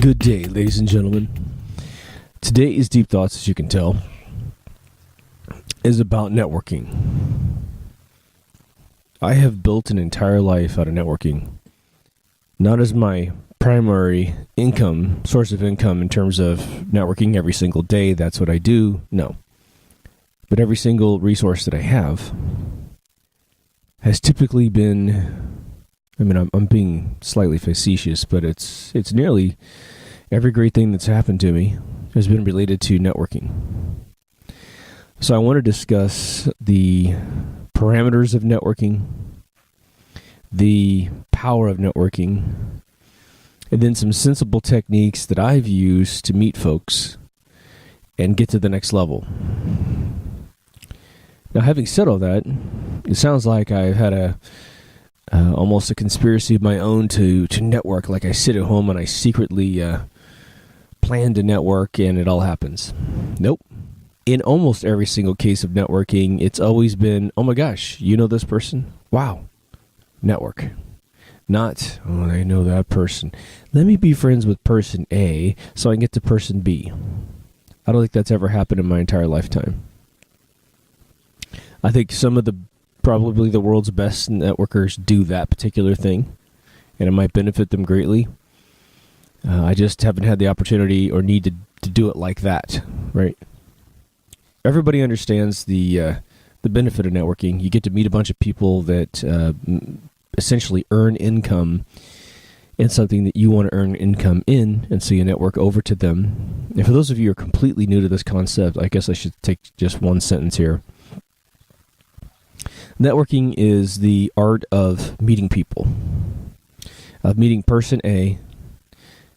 Good day, ladies and gentlemen. Today's Deep Thoughts, as you can tell, is about networking. I have built an entire life out of networking. Not as my primary source of income in terms of networking every single day, that's what I do, no. But every single resource that I have has typically been, I'm being slightly facetious, but it's nearly every great thing that's happened to me has been related to networking. So I want to discuss the parameters of networking, the power of networking, and then some sensible techniques that I've used to meet folks and get to the next level. Now, having said all that, it sounds like I've had almost a conspiracy of my own to network, like I sit at home and I secretly plan to network and it all happens. Nope. In almost every single case of networking, it's always been, oh my gosh, you know this person? Wow. Network. Not, oh, I know that person. Let me be friends with person A so I can get to person B. I don't think that's ever happened in my entire lifetime. I think some of probably the world's best networkers do that particular thing, and it might benefit them greatly. I just haven't had the opportunity or need to do it like that, right? Everybody understands the benefit of networking. You get to meet a bunch of people that essentially earn income in something that you want to earn income in, and so you network over to them. And for those of you who are completely new to this concept, I guess I should take just one sentence here. Networking is the art of meeting people, of meeting person A,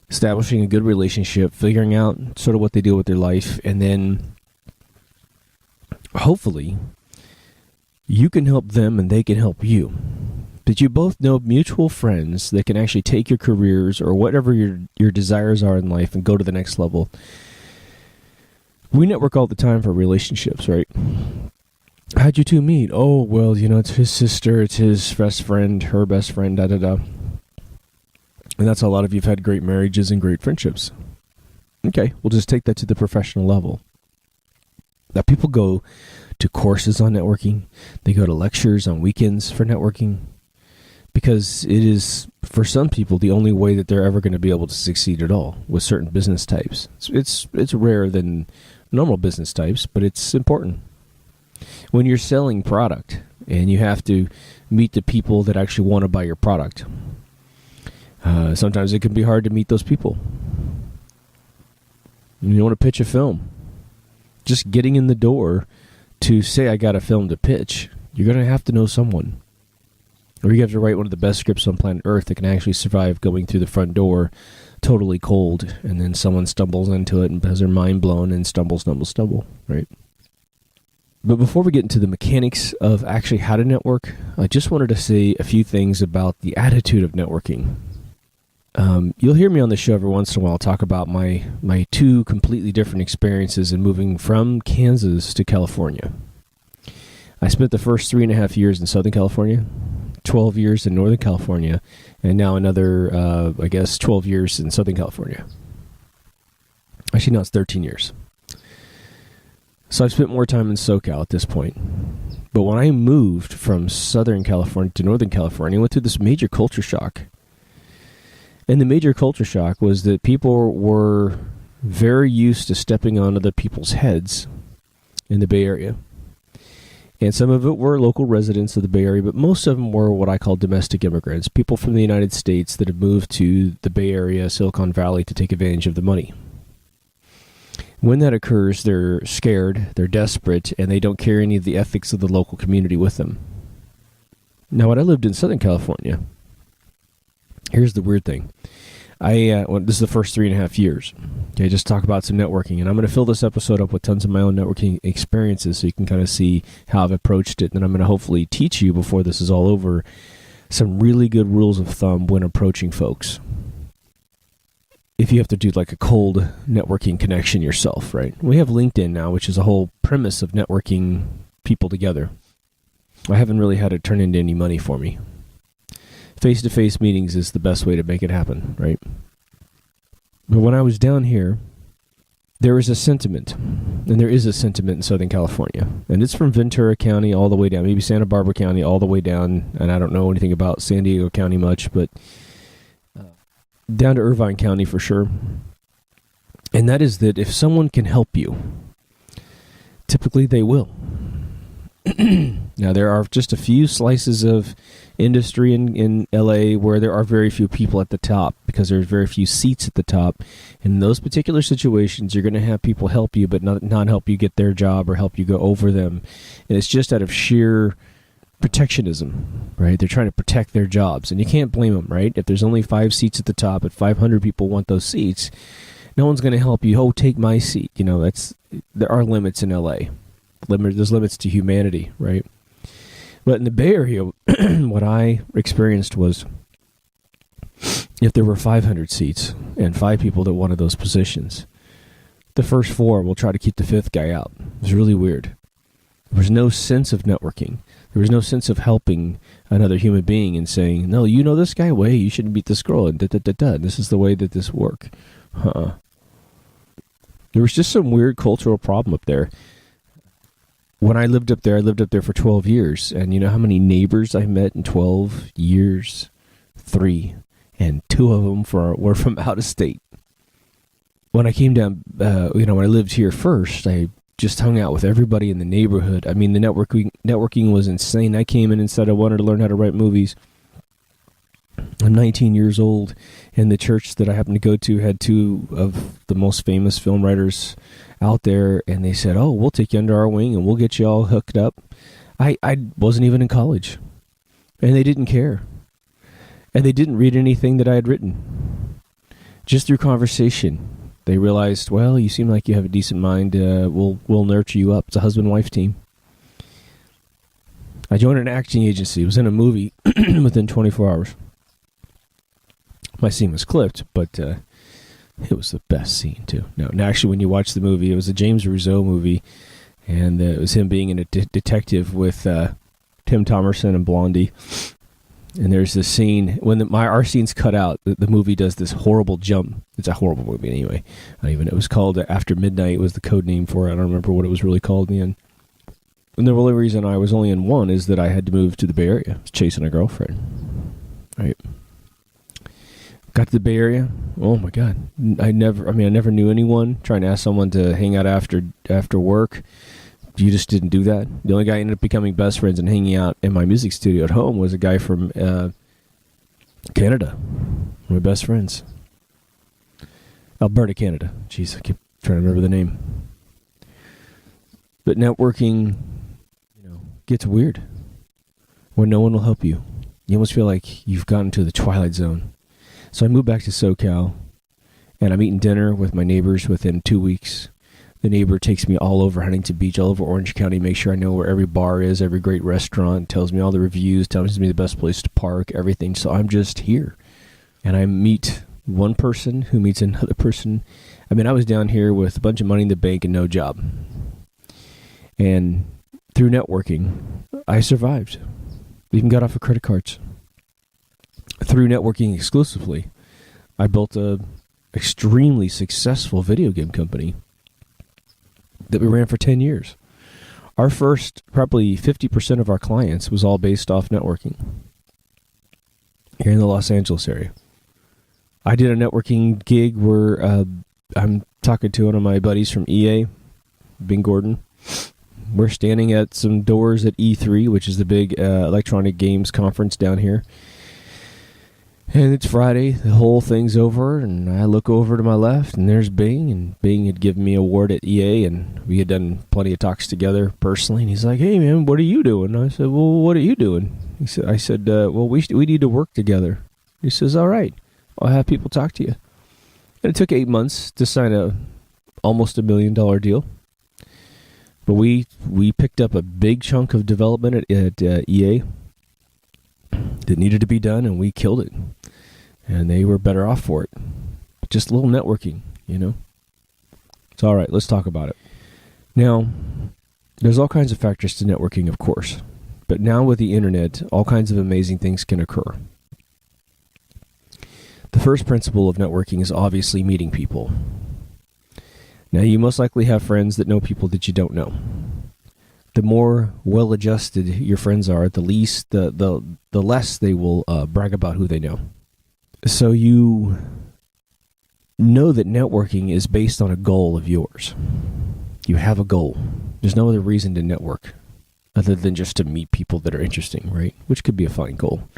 establishing a good relationship, figuring out sort of what they do with their life, and then hopefully you can help them and they can help you. But you both know mutual friends that can actually take your careers or whatever your desires are in life and go to the next level. We network all the time for relationships, right? How'd you two meet? Oh, well, it's his sister, it's his best friend, her best friend, da-da-da. And that's how a lot of you have had great marriages and great friendships. Okay, we'll just take that to the professional level. Now, people go to courses on networking. They go to lectures on weekends for networking because it is, for some people, the only way that they're ever going to be able to succeed at all with certain business types. It's rarer than normal business types, but it's important. When you're selling product and you have to meet the people that actually want to buy your product, sometimes it can be hard to meet those people. You want to pitch a film. Just getting in the door to say, I got a film to pitch, you're going to have to know someone. Or you have to write one of the best scripts on planet Earth that can actually survive going through the front door totally cold, and then someone stumbles into it and has their mind blown and stumble, right? But before we get into the mechanics of actually how to network, I just wanted to say a few things about the attitude of networking. You'll hear me on the show every once in a while talk about my two completely different experiences in moving from Kansas to California. I spent the first 3.5 years in Southern California, 12 years in Northern California, and now another, 12 years in Southern California. Actually, no, it's 13 years. So I've spent more time in SoCal at this point. But when I moved from Southern California to Northern California, I went through this major culture shock. And the major culture shock was that people were very used to stepping on other people's heads in the Bay Area. And some of it were local residents of the Bay Area, but most of them were what I call domestic immigrants, people from the United States that have moved to the Bay Area, Silicon Valley to take advantage of the money. When that occurs, they're scared, they're desperate, and they don't carry any of the ethics of the local community with them. Now, when I lived in Southern California, here's the weird thing. This is the first 3.5 years. Okay, just talk about some networking, and I'm going to fill this episode up with tons of my own networking experiences so you can kind of see how I've approached it, and I'm going to hopefully teach you before this is all over some really good rules of thumb when approaching folks. If you have to do like a cold networking connection yourself, right? We have LinkedIn now, which is a whole premise of networking people together. I haven't really had it turn into any money for me. Face-to-face meetings is the best way to make it happen, right? But when I was down here, there is a sentiment, and there is a sentiment in Southern California, and it's from Ventura County all the way down, maybe Santa Barbara County all the way down, and I don't know anything about San Diego County much, but down to Irvine County for sure. And that is that if someone can help you, typically they will. Now, there are just a few slices of industry in LA where there are very few people at the top because there's very few seats at the top. In those particular situations, you're going to have people help you, but not help you get their job or help you go over them. And it's just out of sheer protectionism, right? They're trying to protect their jobs, and you can't blame them, right? If there's only 5 seats at the top, but 500 people want those seats, no one's going to help you. Oh, take my seat. You know, there are limits in LA. There's limits to humanity, right? But in the Bay Area, what I experienced was if there were 500 seats and 5 people that wanted those positions, the first 4 will try to keep the 5th guy out. It was really weird. There was no sense of networking. There was no sense of helping another human being and saying, no, you know this guy? Well, hey, you shouldn't beat this girl, and da-da-da-da. This is the way that this works. There was just some weird cultural problem up there. When I lived up there for 12 years. And you know how many neighbors I met in 12 years? 3. And 2 of them were from out of state. When I came down, when I lived here first, I just hung out with everybody in the neighborhood. I mean, the networking was insane. I came in and said I wanted to learn how to write movies. I'm 19 years old, and the church that I happened to go to had 2 of the most famous film writers out there, and they said, oh, we'll take you under our wing and we'll get you all hooked up. I wasn't even in college, and they didn't care. And they didn't read anything that I had written. Just through conversation, they realized, well, you seem like you have a decent mind. We'll nurture you up. It's a husband-wife team. I joined an acting agency. It was in a movie within 24 hours. My scene was clipped, but it was the best scene, too. No, actually, when you watch the movie, it was a James Rousseau movie, and it was him being a detective with Tim Thomerson and Blondie. And there's this scene, when our scene's cut out, the movie does this horrible jump. It's a horrible movie anyway. It was called After Midnight was the code name for it. I don't remember what it was really called in the end. And the only reason I was only in one is that I had to move to the Bay Area. I was chasing a girlfriend. Right. Got to the Bay Area. Oh my God. I never knew anyone. Trying to ask someone to hang out after work. You just didn't do that. The only guy I ended up becoming best friends and hanging out in my music studio at home was a guy from Canada. One of my best friends. Alberta, Canada. Jeez, I keep trying to remember the name. But networking, gets weird when no one will help you. You almost feel like you've gotten to the twilight zone. So I moved back to SoCal, and I'm eating dinner with my neighbors within 2 weeks. The neighbor takes me all over Huntington Beach, all over Orange County, make sure I know where every bar is, every great restaurant, tells me all the reviews, tells me the best place to park, everything. So I'm just here. And I meet one person who meets another person. I was down here with a bunch of money in the bank and no job. And through networking, I survived. Even got off of credit cards. Through networking exclusively, I built a extremely successful video game company that we ran for 10 years. Our first, probably 50% of our clients was all based off networking here in the Los Angeles area. I did a networking gig where I'm talking to one of my buddies from EA, Bing Gordon. We're standing at some doors at E3, which is the big electronic games conference down here. And it's Friday, the whole thing's over, and I look over to my left, and there's Bing, and Bing had given me an award at EA, and we had done plenty of talks together personally, and he's like, hey, man, what are you doing? And I said, well, what are you doing? I said, well, we need to work together. He says, all right, I'll have people talk to you. And it took 8 months to sign almost $1 million deal. But we picked up a big chunk of development at EA that needed to be done, and we killed it. And they were better off for it. Just a little networking, It's all right. Let's talk about it. Now, there's all kinds of factors to networking, of course. But now with the internet, all kinds of amazing things can occur. The first principle of networking is obviously meeting people. Now, you most likely have friends that know people that you don't know. The more well-adjusted your friends are, the less they will brag about who they know. So you know that networking is based on a goal of yours. You have a goal. There's no other reason to network other than just to meet people that are interesting, right? Which could be a fine goal.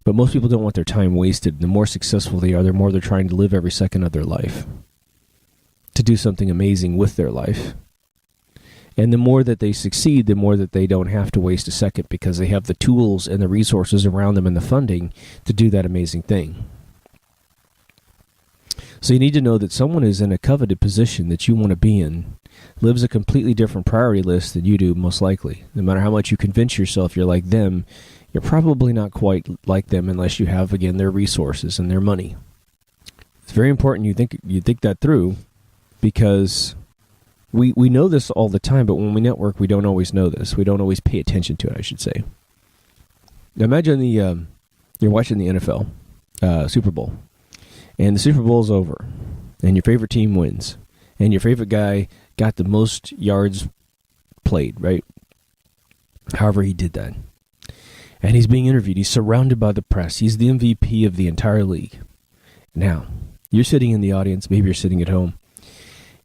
But most people don't want their time wasted. The more successful they are, the more they're trying to live every second of their life, to do something amazing with their life. And the more that they succeed, the more that they don't have to waste a second because they have the tools and the resources around them and the funding to do that amazing thing. So you need to know that someone is in a coveted position that you want to be in, lives a completely different priority list than you do, most likely. No matter how much you convince yourself you're like them, you're probably not quite like them unless you have, again, their resources and their money. It's very important you think that through, because we know this all the time, but when we network, we don't always know this. We don't always pay attention to it, I should say. Now imagine you're watching the NFL Super Bowl, and the Super Bowl's over, and your favorite team wins, and your favorite guy got the most yards played, right? However he did that. And he's being interviewed. He's surrounded by the press. He's the MVP of the entire league. Now, you're sitting in the audience, maybe you're sitting at home,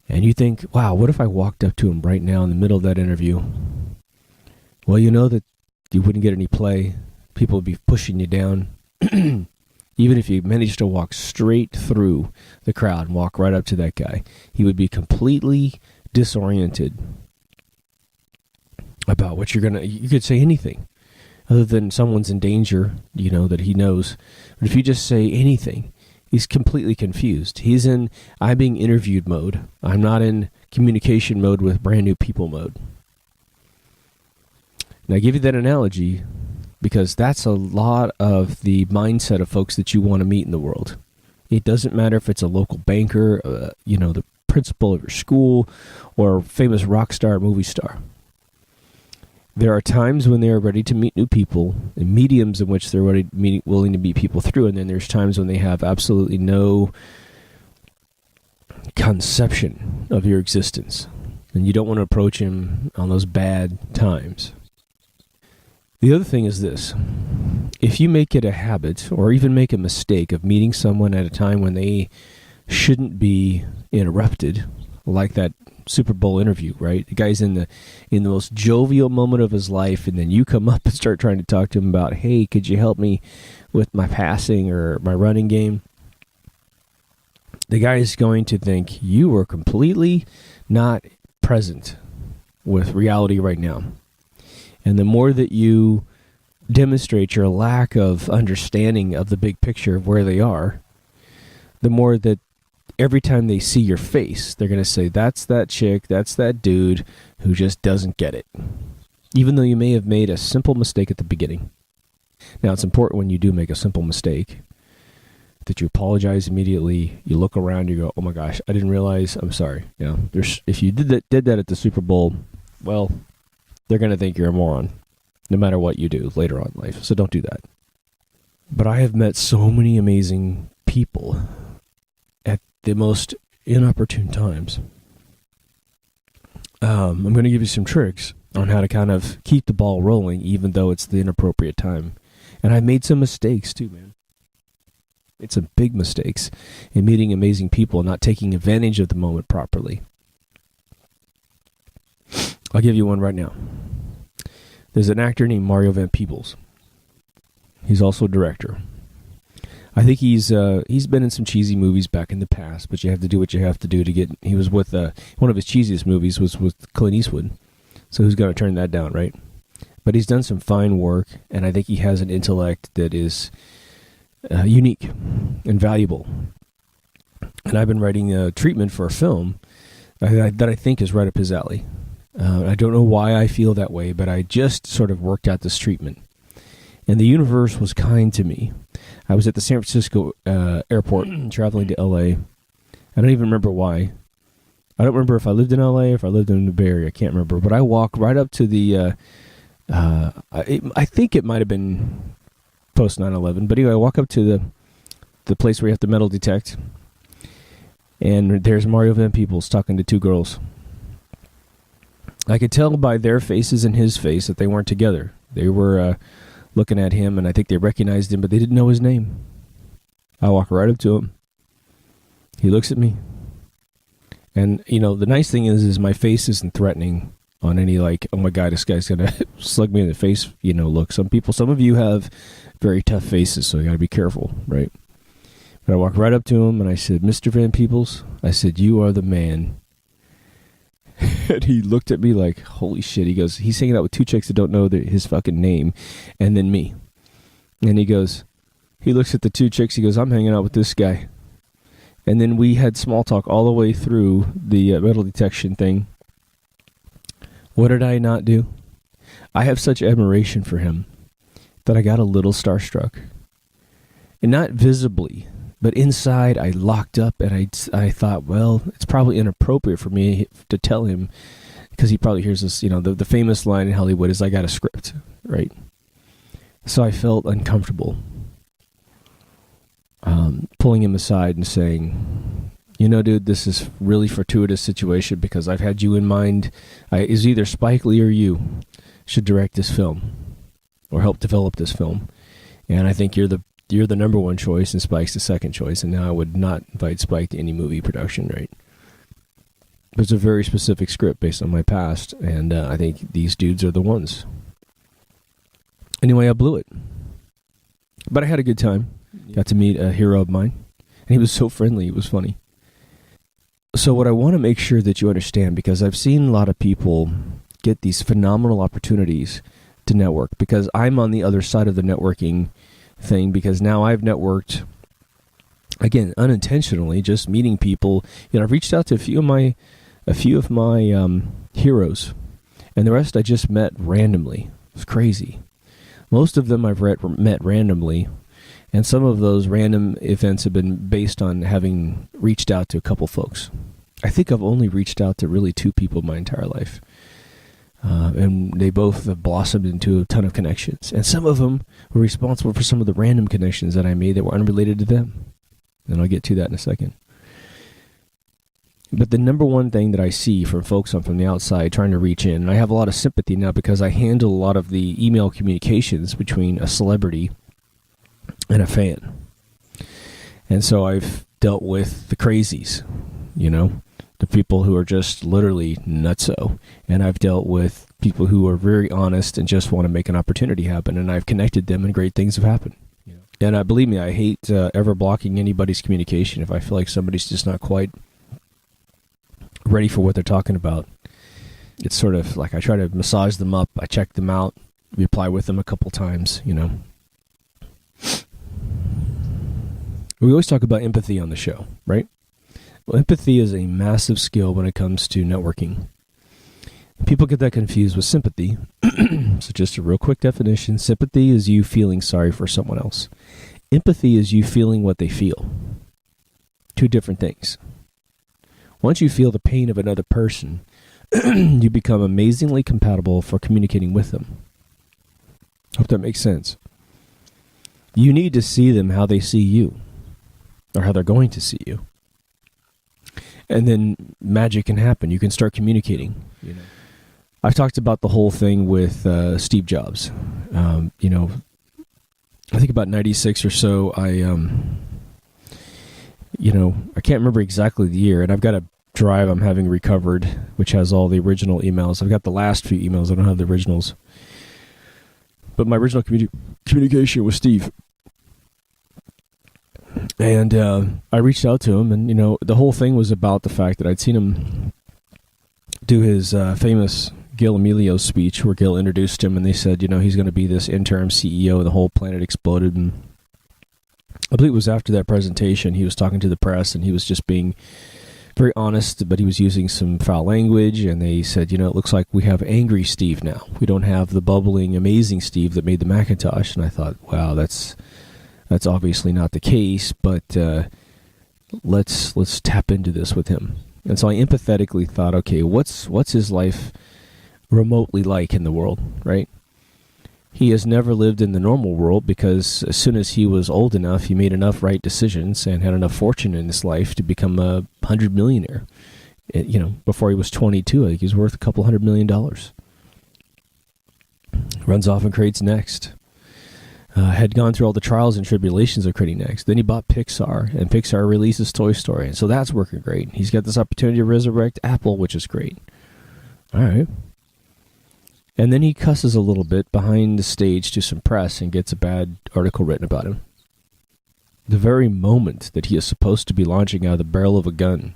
and you think, wow, what if I walked up to him right now in the middle of that interview? Well, you know that you wouldn't get any play. People would be pushing you down. Even if you managed to walk straight through the crowd and walk right up to that guy, he would be completely disoriented about what you're going to... You could say anything other than someone's in danger, that he knows. But if you just say anything, he's completely confused. He's in I'm being interviewed mode. I'm not in communication mode with brand new people mode. And I give you that analogy because that's a lot of the mindset of folks that you want to meet in the world. It doesn't matter if it's a local banker, the principal of your school, or a famous rock star, movie star. There are times when they are ready to meet new people, and mediums in which they're willing to meet people through, and then there's times when they have absolutely no conception of your existence, and you don't want to approach him on those bad times. The other thing is this. If you make it a habit, or even make a mistake of meeting someone at a time when they shouldn't be interrupted, like that Super Bowl interview, right? The guy's in the most jovial moment of his life, and then you come up and start trying to talk to him about, hey, could you help me with my passing or my running game? The guy is going to think you are completely not present with reality right now. And the more that you demonstrate your lack of understanding of the big picture of where they are, the more that every time they see your face, they're going to say, that's that chick, that's that dude who just doesn't get it. Even though you may have made a simple mistake at the beginning. Now, it's important when you do make a simple mistake that you apologize immediately. You look around, you go, oh my gosh, I didn't realize, I'm sorry. If you did that at the Super Bowl, well, they're going to think you're a moron, no matter what you do later on in life. So don't do that. But I have met so many amazing people at the most inopportune times. I'm going to give you some tricks on how to kind of keep the ball rolling, even though it's the inappropriate time. And I've made some mistakes too, man. Made some big mistakes in meeting amazing people and not taking advantage of the moment properly. I'll give you one right now. There's an actor named Mario Van Peebles. He's also a director. I think he's been in some cheesy movies back in the past, but you have to do what you have to do to get... He was with... one of his cheesiest movies was with Clint Eastwood, so who's going to turn that down, right? But he's done some fine work, and I think he has an intellect that is unique and valuable. And I've been writing a treatment for a film that I think is right up his alley. I don't know why I feel that way, but I just sort of worked out this treatment. And the universe was kind to me. I was at the San Francisco airport traveling to L.A. I don't even remember why. I don't remember if I lived in L.A. or if I lived in the Bay Area. I can't remember. But I walked right up to the... I think it might have been post 9/11. But anyway, I walk up to the place where you have to metal detect. And there's Mario Van Peebles talking to two girls. I could tell by their faces and his face that they weren't together. They were looking at him, and I think they recognized him, but they didn't know his name. I walk right up to him. He looks at me. And, you know, the nice thing is my face isn't threatening on any, like, oh my God, this guy's going to slug me in the face, you know, look. Some of you have very tough faces, so you got to be careful, right? But I walked right up to him, and I said, Mr. Van Peebles, I said, you are the man. And he looked at me like, holy shit. He goes, he's hanging out with two chicks that don't know his fucking name, and then me. And he goes, he looks at the two chicks, he goes, I'm hanging out with this guy. And then we had small talk all the way through the metal detection thing. What did I not do? I have such admiration for him that I got a little starstruck. And not visibly, but inside I locked up, and I thought, well, it's probably inappropriate for me to tell him, because he probably hears this, you know, the famous line in Hollywood is, I got a script, right? So I felt uncomfortable. Pulling him aside and saying, you know, dude, this is really fortuitous situation because I've had you in mind. Is either Spike Lee or you should direct this film or help develop this film. And I think you're the number one choice and Spike's the second choice. And now I would not invite Spike to any movie production, right? There's a very specific script based on my past. And I think these dudes are the ones. Anyway, I blew it. But I had a good time. Got to meet a hero of mine. And he was so friendly. It was funny. So what I want to make sure that you understand, because I've seen a lot of people get these phenomenal opportunities to network, because I'm on the other side of the networking thing, because now I've networked, again, unintentionally, just meeting people. You know, I've reached out to a few of my heroes, and the rest I just met randomly. It's crazy. Most of them I've met randomly. And some of those random events have been based on having reached out to a couple folks. I think I've only reached out to really two people my entire life. And they both have blossomed into a ton of connections. And some of them were responsible for some of the random connections that I made that were unrelated to them. And I'll get to that in a second. But the number one thing that I see from folks from the outside trying to reach in, and I have a lot of sympathy now because I handle a lot of the email communications between a celebrity and a fan. And so I've dealt with the crazies, you know, the people who are just literally nutso. And I've dealt with people who are very honest and just want to make an opportunity happen. And I've connected them and great things have happened. You know? And believe me, I hate ever blocking anybody's communication if I feel like somebody's just not quite ready for what they're talking about. It's sort of like I try to massage them up. I check them out, reply with them a couple times, you know. We always talk about empathy on the show, right? Well, empathy is a massive skill when it comes to networking. People get that confused with sympathy. So just a real quick definition. Sympathy is you feeling sorry for someone else. Empathy is you feeling what they feel. Two different things. Once you feel the pain of another person, you become amazingly compatible for communicating with them. Hope that makes sense. You need to see them how they see you, or how they're going to see you. And then magic can happen. You can start communicating. You know, I've talked about the whole thing with Steve Jobs. You know, I think about 96 or so, I can't remember exactly the year, and I've got a drive I'm having recovered, which has all the original emails. I've got the last few emails. I don't have the originals. But my original communication with Steve. And I reached out to him, and, you know, the whole thing was about the fact that I'd seen him do his famous Gil Emilio speech where Gil introduced him, and they said, you know, he's going to be this interim CEO, and the whole planet exploded. And I believe it was after that presentation, he was talking to the press, and he was just being very honest, but he was using some foul language, and they said, you know, it looks like we have angry Steve now. We don't have the bubbling, amazing Steve that made the Macintosh. And I thought, wow, that's obviously not the case, but let's tap into this with him. And so I empathetically thought, okay, what's his life remotely like in the world, right? He has never lived in the normal world because as soon as he was old enough, he made enough right decisions and had enough fortune in his life to become a $100 millionaire. Before he was 22, I think he's worth a couple $100 million. Runs off and creates Next. Had gone through all the trials and tribulations of creating Next. Then he bought Pixar, and Pixar releases Toy Story. And so that's working great. He's got this opportunity to resurrect Apple, which is great. All right. And then he cusses a little bit behind the stage to some press and gets a bad article written about him. The very moment that he is supposed to be launching out of the barrel of a gun,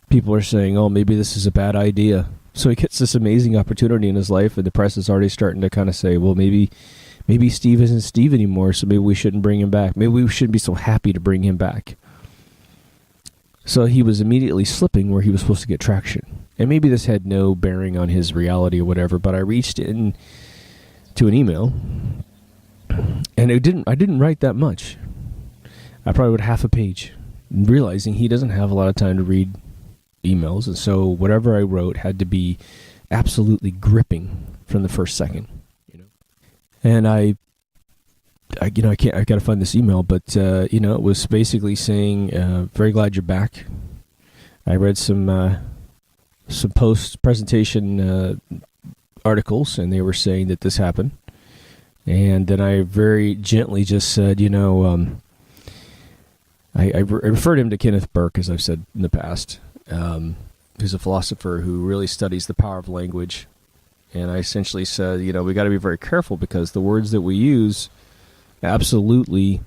people are saying, oh, maybe this is a bad idea. So he gets this amazing opportunity in his life, and the press is already starting to kind of say, well, maybe Steve isn't Steve anymore, so maybe we shouldn't bring him back. Maybe we shouldn't be so happy to bring him back. So he was immediately slipping where he was supposed to get traction. And maybe this had no bearing on his reality or whatever, but I reached in to an email, and I didn't write that much. I probably wrote half a page, realizing he doesn't have a lot of time to read emails, and so whatever I wrote had to be absolutely gripping from the first second. And I got to find this email, but it was basically saying, very glad you're back. I read some post-presentation articles, and they were saying that this happened. And then I very gently just said, I referred him to Kenneth Burke, as I've said in the past, who's a philosopher who really studies the power of language. And I essentially said, we got to be very careful because the words that we use absolutely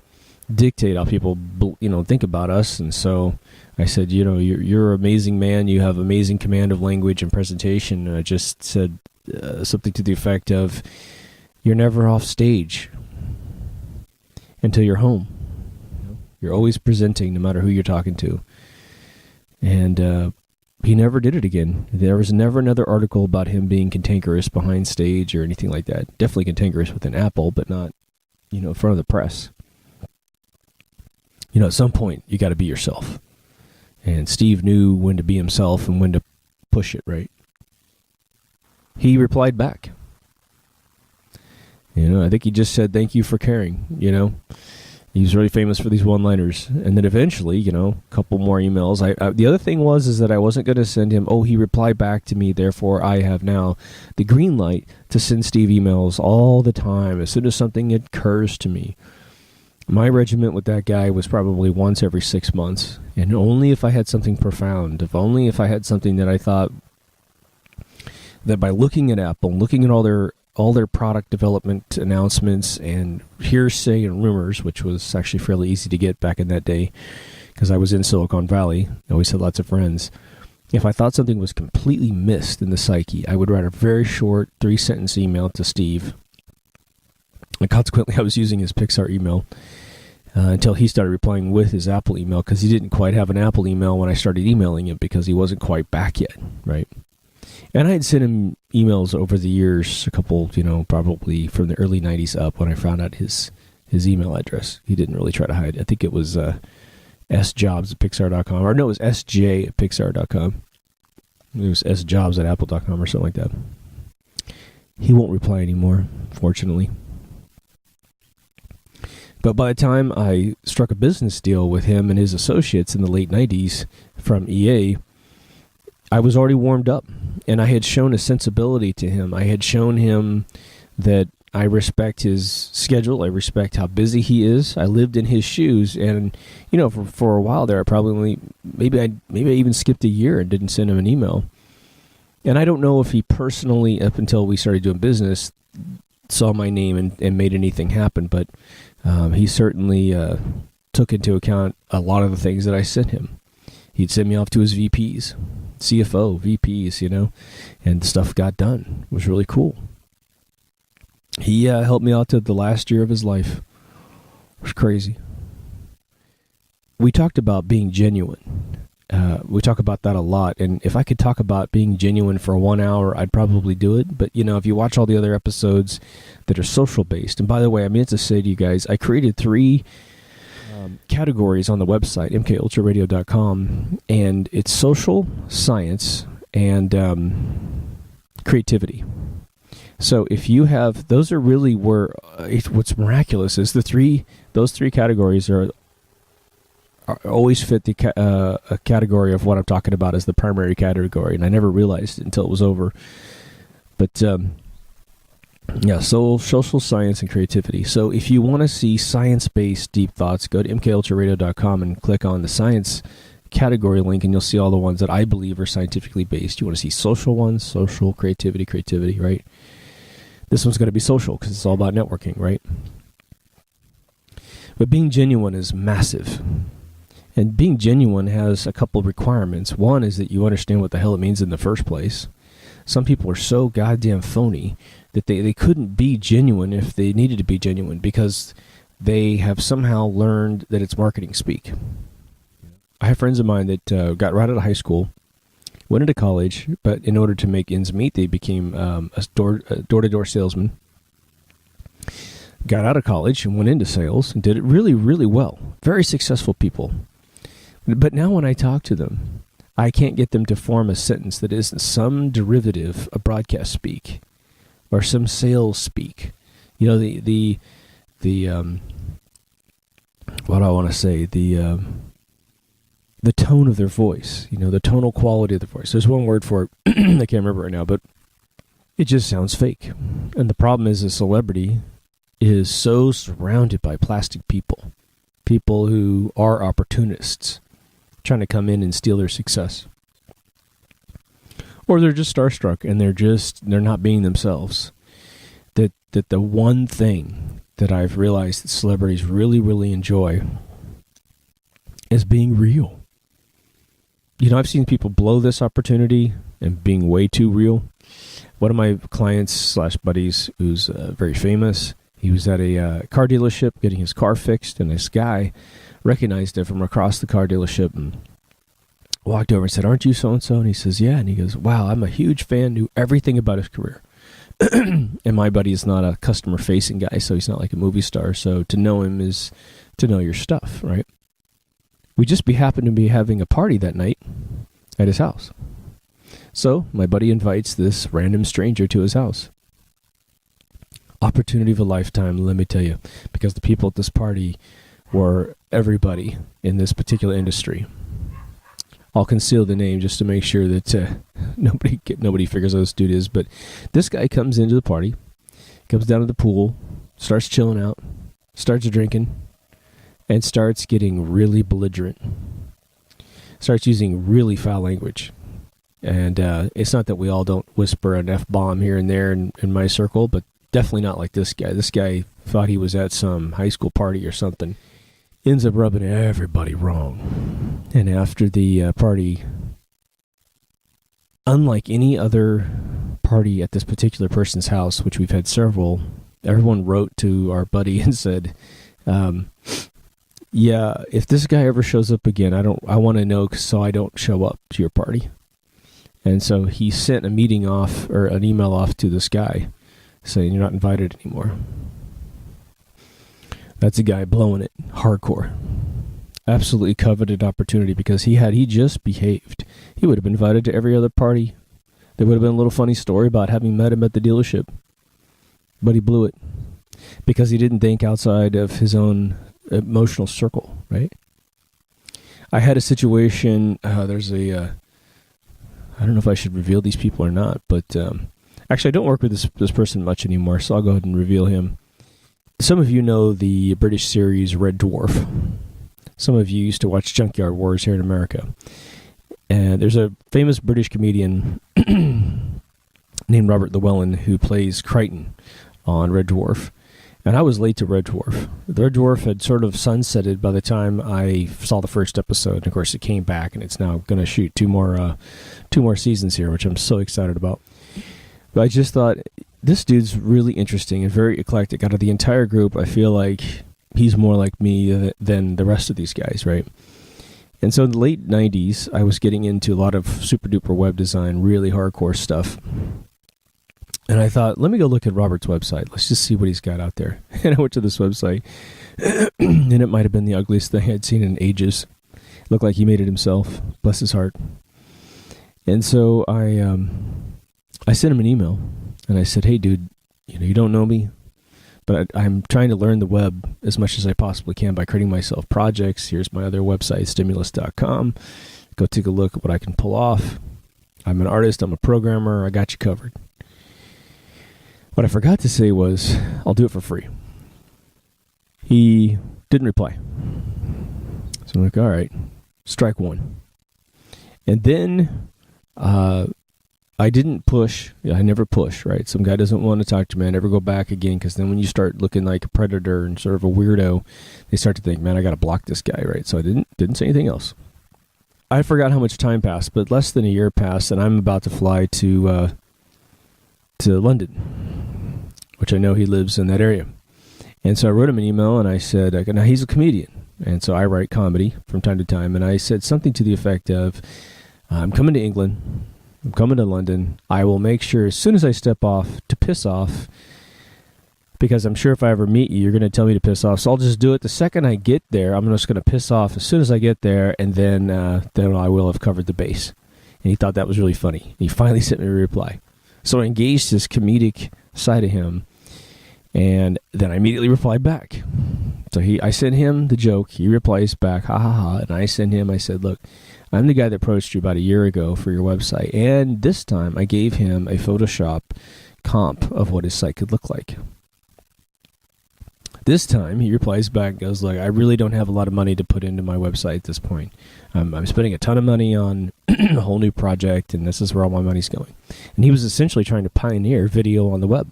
dictate how people, think about us. And so I said, you're an amazing man. You have amazing command of language and presentation. And I just said something to the effect of, you're never off stage until you're home. You're always presenting no matter who you're talking to. And he never did it again. There was never another article about him being cantankerous behind stage or anything like that. Definitely cantankerous within Apple, but not, in front of the press. At some point, you got to be yourself. And Steve knew when to be himself and when to push it, right? He replied back. I think he just said, thank you for caring, He was really famous for these one-liners. And then eventually, a couple more emails. The other thing is that I wasn't going to send him, he replied back to me, therefore I have now the green light to send Steve emails all the time as soon as something occurs to me. My regiment with that guy was probably once every 6 months. And only if I had something profound, if I had something that I thought that by looking at Apple, looking at all their product development announcements and hearsay and rumors, which was actually fairly easy to get back in that day because I was in Silicon Valley. I always had lots of friends. If I thought something was completely missed in the psyche, I would write a very short 3-sentence email to Steve. And consequently, I was using his Pixar email until he started replying with his Apple email because he didn't quite have an Apple email when I started emailing him because he wasn't quite back yet, right? And I had sent him emails over the years, a couple, probably from the early 90s up when I found out his email address. He didn't really try to hide it. I think it was sjobs@pixar.com. Or no, it was sj@pixar.com. It was sjobs@apple.com or something like that. He won't reply anymore, fortunately. But by the time I struck a business deal with him and his associates in the late 90s from EA, I was already warmed up, and I had shown a sensibility to him. I had shown him that I respect his schedule. I respect how busy he is. I lived in his shoes, and for a while there, I probably maybe I even skipped a year and didn't send him an email. And I don't know if he personally, up until we started doing business, saw my name and made anything happen, but he certainly took into account a lot of the things that I sent him. He'd send me off to his VPs. CFO, VPs, and stuff got done. It was really cool. He helped me out to the last year of his life. It was crazy. We talked about being genuine. We talk about that a lot, and if I could talk about being genuine for 1 hour, I'd probably do it. But, if you watch all the other episodes that are social-based, and by the way, I meant to say to you guys, I created 3 categories on the website, mkultraradio.com, and it's social, science, and creativity. So if you have, those are really where, what's miraculous is those three categories are always fit a category of what I'm talking about as the primary category, and I never realized it until it was over. But yeah, social science and creativity. So if you want to see science-based deep thoughts, go to mkulturaradio.com and click on the science category link, and you'll see all the ones that I believe are scientifically based. You want to see social ones, social, creativity, right? This one's going to be social because it's all about networking, right? But being genuine is massive. And being genuine has a couple of requirements. One is that you understand what the hell it means in the first place. Some people are so goddamn phony that they couldn't be genuine if they needed to be genuine because they have somehow learned that it's marketing speak. I have friends of mine that got right out of high school, went into college, but in order to make ends meet, they became a door-to-door salesman. Got out of college and went into sales and did it really, really well. Very successful people. But now when I talk to them, I can't get them to form a sentence that isn't some derivative of broadcast speak or some sales speak. You know, the what do I want to say? The tone of their voice, you know, the tonal quality of their voice. There's one word for it. I can't remember right now, but it just sounds fake. And the problem is a celebrity is so surrounded by plastic people who are opportunists, trying to come in and steal their success. Or they're just starstruck and they're not being themselves. That the one thing that I've realized that celebrities really, really enjoy is being real. You know, I've seen people blow this opportunity and being way too real. One of my clients / buddies who's very famous, he was at a car dealership getting his car fixed, and this guy recognized him from across the car dealership and walked over and said, "Aren't you so-and-so?" And he says, "Yeah." And he goes, "Wow, I'm a huge fan, knew everything about his career." And my buddy is not a customer-facing guy, so he's not like a movie star. So to know him is to know your stuff, right? We just happened to be having a party that night at his house. So my buddy invites this random stranger to his house. Opportunity of a lifetime, let me tell you, because the people at this party were everybody in this particular industry. I'll conceal the name just to make sure that nobody figures out who this dude is. But this guy comes into the party, comes down to the pool, starts chilling out, starts drinking, and starts getting really belligerent. Starts using really foul language. And it's not that we all don't whisper an F-bomb here and there in my circle, but definitely not like this guy. This guy thought he was at some high school party or something. Ends up rubbing everybody wrong. And after the party, unlike any other party at this particular person's house, which we've had several, everyone wrote to our buddy and said, yeah, if this guy ever shows up again, I want to know so I don't show up to your party. And so he sent an email off to this guy saying, "You're not invited anymore." That's a guy blowing it hardcore. Absolutely coveted opportunity because he just behaved. He would have been invited to every other party. There would have been a little funny story about having met him at the dealership. But he blew it because he didn't think outside of his own emotional circle, right? I had a situation, I don't know if I should reveal these people or not, but actually I don't work with this person much anymore, so I'll go ahead and reveal him. Some of you know the British series Red Dwarf. Some of you used to watch Junkyard Wars here in America. And there's a famous British comedian named Robert Llewellyn who plays Crichton on Red Dwarf. And I was late to Red Dwarf. The Red Dwarf had sort of sunsetted by the time I saw the first episode. And of course, it came back, and it's now going to shoot two more seasons here, which I'm so excited about. But I just thought, this dude's really interesting and very eclectic. Out of the entire group, I feel like he's more like me than the rest of these guys, right? And so in the late 90s, I was getting into a lot of super-duper web design, really hardcore stuff. And I thought, let me go look at Robert's website. Let's just see what he's got out there. And I went to this website, and it might have been the ugliest thing I'd seen in ages. It looked like he made it himself. Bless his heart. And so I sent him an email, And I said, hey, dude, you don't know me, but I'm trying to learn the web as much as I possibly can by creating myself projects. Here's my other website, stimulus.com. Go take a look at what I can pull off. I'm an artist. I'm a programmer. I got you covered. What I forgot to say was, I'll do it for free. He didn't reply. So I'm like, all right, strike one. And then I didn't push. I never push, right? Some guy doesn't want to talk to me. I never go back again, because then when you start looking like a predator and sort of a weirdo, they start to think, man, I got to block this guy, right? So I didn't say anything else. I forgot how much time passed, but less than a year passed, and I'm about to fly to London, which I know he lives in that area. And so I wrote him an email, and I said, now he's a comedian, and so I write comedy from time to time, and I said something to the effect of, I'm coming to England, I'm coming to London, I will make sure as soon as I step off to piss off, because I'm sure if I ever meet you, you're going to tell me to piss off, so I'll just do it the second I get there. I'm just going to piss off as soon as I get there, and then I will have covered the base. And he thought that was really funny. He finally sent me a reply. So I engaged this comedic side of him, and then I immediately replied back. So I sent him the joke, he replies back, ha ha ha, and I said, look, I'm the guy that approached you about a year ago for your website, and this time I gave him a Photoshop comp of what his site could look like. This time, he replies back and goes, look, I really don't have a lot of money to put into my website at this point. I'm spending a ton of money on a whole new project, and this is where all my money's going. And he was essentially trying to pioneer video on the web.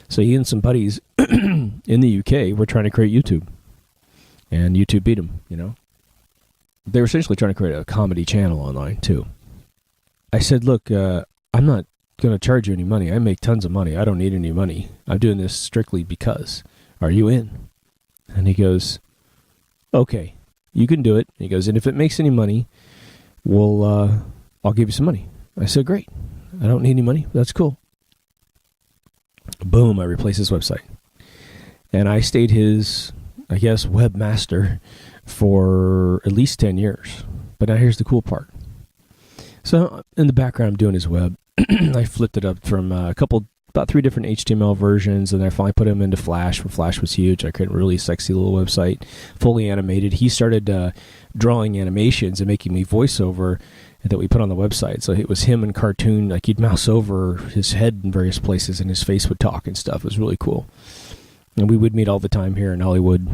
So he and some buddies in the UK were trying to create YouTube. And YouTube beat him, They were essentially trying to create a comedy channel online, too. I said, look, I'm not going to charge you any money. I make tons of money. I don't need any money. I'm doing this strictly because... Are you in? And he goes, okay, you can do it. And he goes, and if it makes any money, I'll give you some money. I said, great. I don't need any money. That's cool. Boom, I replaced his website. And I stayed his, webmaster for at least 10 years. But now here's the cool part. So in the background, I'm doing his web. I flipped it up from about 3 different HTML versions, and I finally put him into Flash, where Flash was huge. I created a really sexy little website, fully animated. He started drawing animations and making me voiceover that we put on the website. So it was him in cartoon, like he'd mouse over his head in various places, and his face would talk and stuff. It was really cool. And we would meet all the time here in Hollywood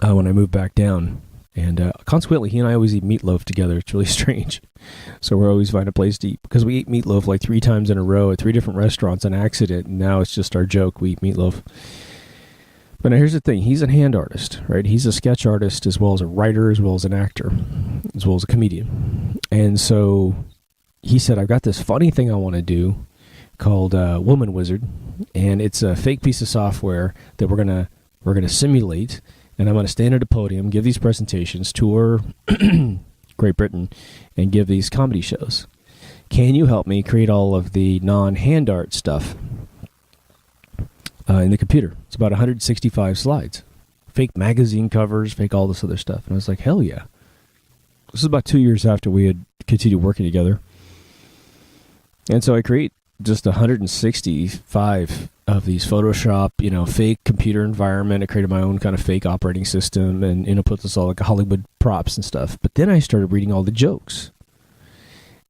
when I moved back down. And consequently, he and I always eat meatloaf together. It's really strange. So we're always finding a place to eat. Because we ate meatloaf like 3 times in a row at 3 different restaurants on accident. And now it's just our joke. We eat meatloaf. But now here's the thing. He's a hand artist, right? He's a sketch artist as well as a writer, as well as an actor, as well as a comedian. And so he said, I've got this funny thing I want to do called Woman Wizard. And it's a fake piece of software that we're gonna simulate. And I'm going to stand at a podium, give these presentations, tour Great Britain, and give these comedy shows. Can you help me create all of the non-hand art stuff in the computer? It's about 165 slides. Fake magazine covers, fake all this other stuff. And I was like, hell yeah. This is about 2 years after we had continued working together. And so I create just 165 of these Photoshop, fake computer environment. I created my own kind of fake operating system and, put this all like Hollywood props and stuff. But then I started reading all the jokes.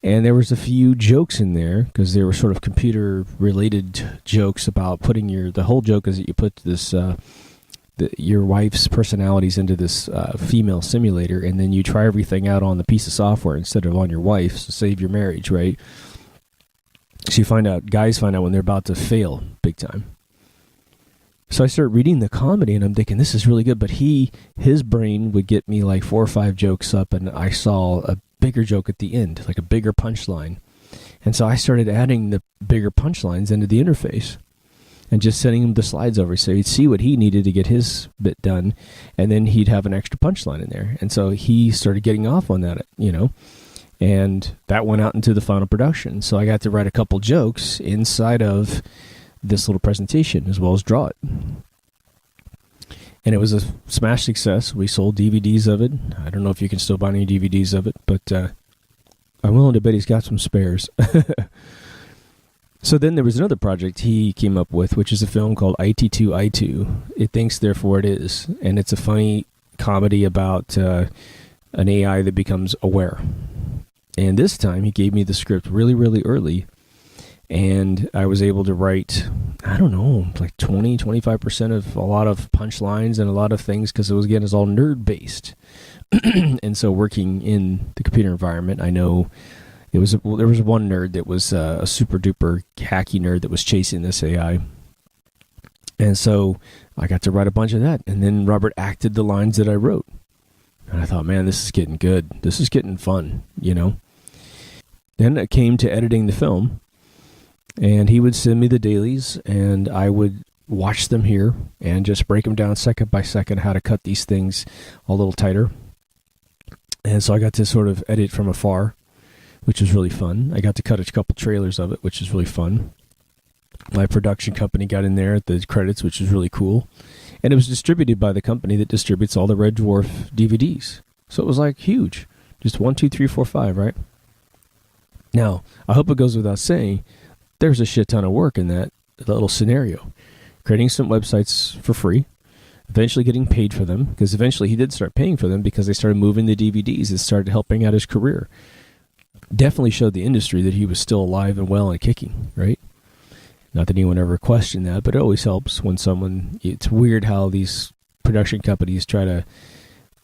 And there was a few jokes in there because they were sort of computer-related jokes about putting the whole joke is that you put this, your wife's personalities into this female simulator, and then you try everything out on the piece of software instead of on your wife, so save your marriage, right? So guys find out when they're about to fail big time. So I start reading the comedy and I'm thinking, this is really good. But his brain would get me like 4 or 5 jokes up, and I saw a bigger joke at the end, like a bigger punchline. And so I started adding the bigger punchlines into the interface and just sending him the slides over. So he'd see what he needed to get his bit done, and then he'd have an extra punchline in there. And so he started getting off on that, And that went out into the final production. So I got to write a couple jokes inside of this little presentation as well as draw it. And it was a smash success. We sold DVDs of it. I don't know if you can still buy any DVDs of it, but I'm willing to bet he's got some spares. So then there was another project he came up with, which is a film called IT2I2. It Thinks, Therefore It Is. And it's a funny comedy about an AI that becomes aware. And this time he gave me the script really, really early. And I was able to write, I don't know, like 20, 25% of a lot of punchlines and a lot of things, because it was, again, it's all nerd-based. And so working in the computer environment, I know there was one nerd that was a super-duper hacky nerd that was chasing this AI. And so I got to write a bunch of that. And then Robert acted the lines that I wrote. And I thought, man, this is getting good. This is getting fun, you know? Then it came to editing the film. And he would send me the dailies, and I would watch them here and just break them down second by second, how to cut these things a little tighter. And so I got to sort of edit from afar, which was really fun. I got to cut a couple trailers of it, which is really fun. My production company got in there at the credits, which is really cool. And it was distributed by the company that distributes all the Red Dwarf DVDs. So it was like huge. Just 1, 2, 3, 4, 5, right? Now, I hope it goes without saying, there's a shit ton of work in that little scenario. Creating some websites for free, eventually getting paid for them, because eventually he did start paying for them because they started moving the DVDs. It started helping out his career. Definitely showed the industry that he was still alive and well and kicking, right? Not that anyone ever questioned that, but it always helps when someone, it's weird how these production companies try to,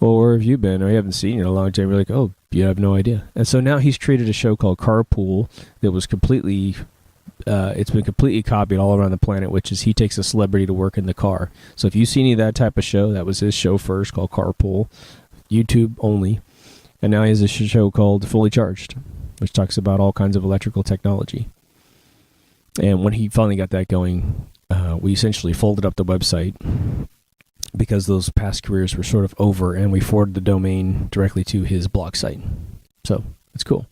well, where have you been? I haven't seen you in a long time. You're like, oh, you have no idea. And so now he's created a show called Carpool that was completely... it's been completely copied all around the planet, which is he takes a celebrity to work in the car. So if you see any of that type of show, that was his show first, called Carpool, YouTube only. And now he has a show called Fully Charged, which talks about all kinds of electrical technology. And when he finally got that going, we essentially folded up the website because those past careers were sort of over, and we forwarded the domain directly to his blog site. So it's cool.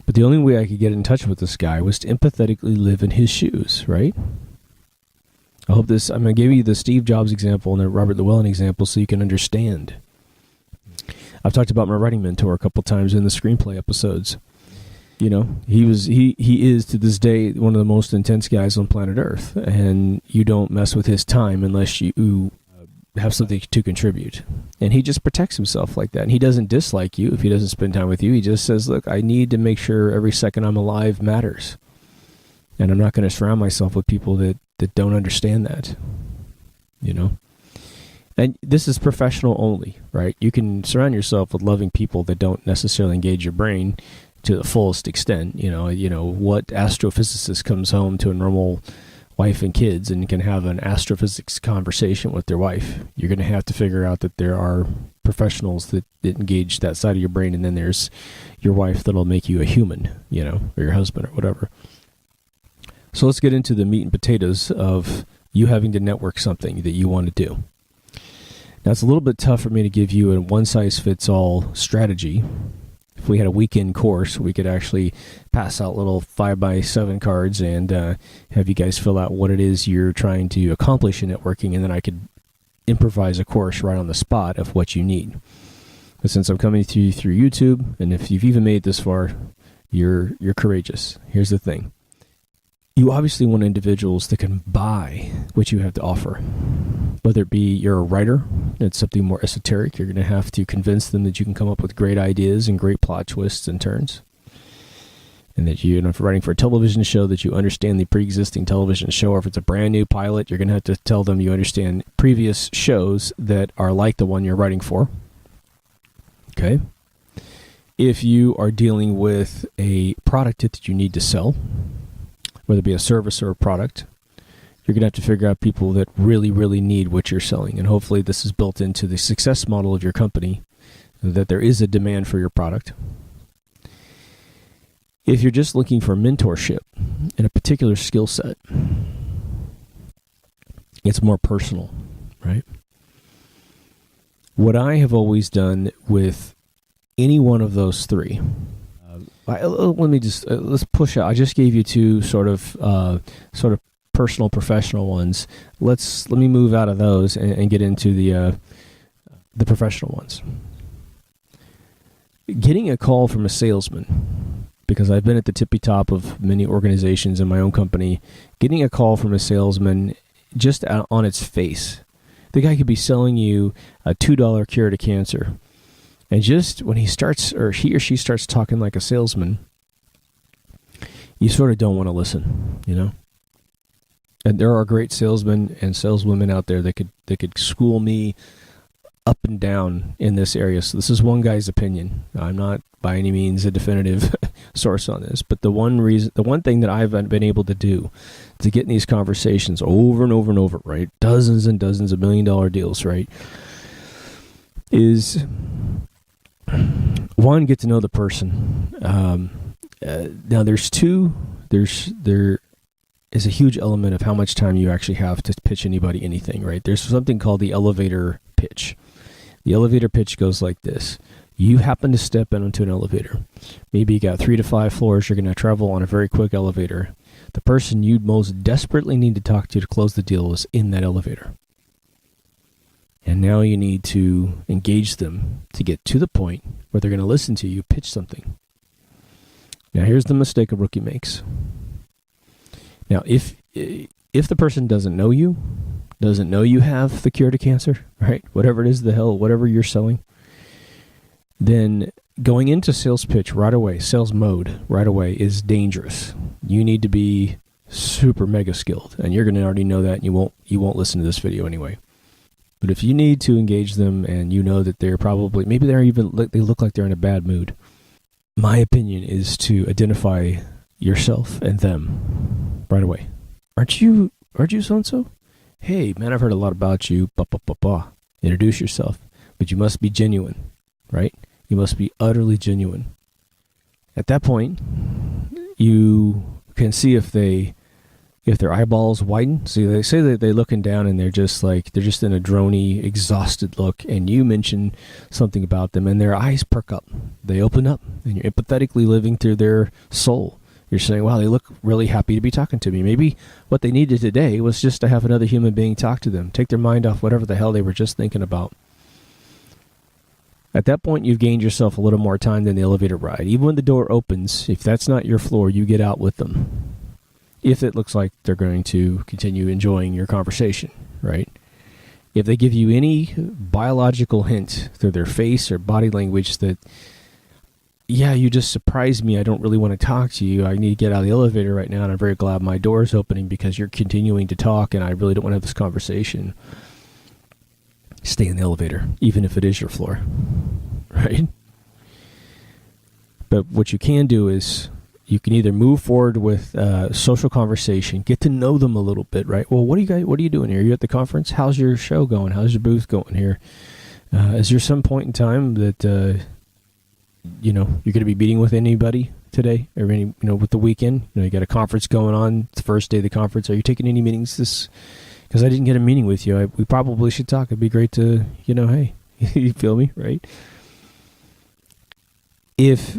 But the only way I could get in touch with this guy was to empathetically live in his shoes, right? I hope this, I'm going to give you the Steve Jobs example and the Robert Llewellyn example so you can understand. I've talked about my writing mentor a couple times in the screenplay episodes. You know, he is to this day one of the most intense guys on planet Earth, and you don't mess with his time unless you have something to contribute. And he just protects himself like that. And he doesn't dislike you if he doesn't spend time with you. He just says, look, I need to make sure every second I'm alive matters. And I'm not going to surround myself with people that don't understand that, you know? And this is professional only, right? You can surround yourself with loving people that don't necessarily engage your brain to the fullest extent. You know, what astrophysicist comes home to a normal wife and kids and can have an astrophysics conversation with their wife? You're going to have to figure out that there are professionals that engage that side of your brain, and then there's your wife that'll make you a human, you know, or your husband or whatever. So let's get into the meat and potatoes of you having to network something that you want to do. Now, it's a little bit tough for me to give you a one-size-fits-all strategy. If we had a weekend course, we could actually pass out little 5x7 cards and have you guys fill out what it is you're trying to accomplish in networking, and then I could improvise a course right on the spot of what you need. But since I'm coming to you through YouTube, and if you've even made it this far, you're courageous. Here's the thing. You obviously want individuals that can buy what you have to offer. Whether it be you're a writer, it's something more esoteric, you're going to have to convince them that you can come up with great ideas and great plot twists and turns. And that you know, if you're writing for a television show, that you understand the pre-existing television show, or if it's a brand new pilot, you're going to have to tell them you understand previous shows that are like the one you're writing for. Okay? If you are dealing with a product that you need to sell, whether it be a service or a product, you're going to have to figure out people that really, really need what you're selling. And hopefully this is built into the success model of your company, that there is a demand for your product. If you're just looking for mentorship in a particular skill set, it's more personal, right? What I have always done with any one of those three, let's push out. I just gave you two sort of personal, professional ones. Let me move out of those and get into the professional ones. Getting a call from a salesman because I've been at the tippy top of many organizations in my own company, getting a call from a salesman just on its face. The guy could be selling you a $2 cure to cancer. And just when he or she starts talking like a salesman, you sort of don't want to listen, you know? And there are great salesmen and saleswomen out there that could school me up and down in this area. So this is one guy's opinion. I'm not by any means a definitive source on this, but the one thing that I've been able to do to get in these conversations over and over and over, right? Dozens and dozens of $1 million deals, right? Is one, get to know the person. Now there is a huge element of how much time you actually have to pitch anybody anything, right? There's something called the elevator pitch. The elevator pitch goes like this. You happen to step into an elevator. Maybe you got 3 to 5 floors. You're going to travel on a very quick elevator. The person you'd most desperately need to talk to close the deal is in that elevator. And now you need to engage them to get to the point where they're going to listen to you pitch something. Now, here's the mistake a rookie makes. Now, if the person doesn't know you have the cure to cancer, right? Whatever it is, whatever you're selling, then going into sales pitch right away, sales mode right away is dangerous. You need to be super mega skilled, and you're going to already know that, and you won't listen to this video anyway. But if you need to engage them and you know that they're probably, maybe they look like they're in a bad mood, my opinion is to identify yourself and them right away. Aren't you so-and-so? Hey, man, I've heard a lot about you. Introduce yourself. But you must be genuine, right? You must be utterly genuine. At that point, you can see if their eyeballs widen. See, they say that they're looking down and they're just in a droney, exhausted look, and you mention something about them and their eyes perk up. They open up, and you're empathetically living through their soul. You're saying, wow, they look really happy to be talking to me. Maybe what they needed today was just to have another human being talk to them, take their mind off whatever the hell they were just thinking about. At that point, you've gained yourself a little more time than the elevator ride. Even when the door opens, if that's not your floor, you get out with them. If it looks like they're going to continue enjoying your conversation, right? If they give you any biological hint through their face or body language that, yeah, you just surprised me, I don't really want to talk to you, I need to get out of the elevator right now, and I'm very glad my door is opening because you're continuing to talk and I really don't want to have this conversation. Stay in the elevator, even if it is your floor, right? But what you can do is you can either move forward with social conversation, get to know them a little bit, right? Well, what are you doing here? Are you at the conference? How's your show going? How's your booth going here? Is there some point in time that you're going to be meeting with anybody today, or with the weekend? You got a conference going on. It's the first day of the conference. Are you taking any meetings because I didn't get a meeting with you. We probably should talk. It'd be great to, hey, you feel me, right? If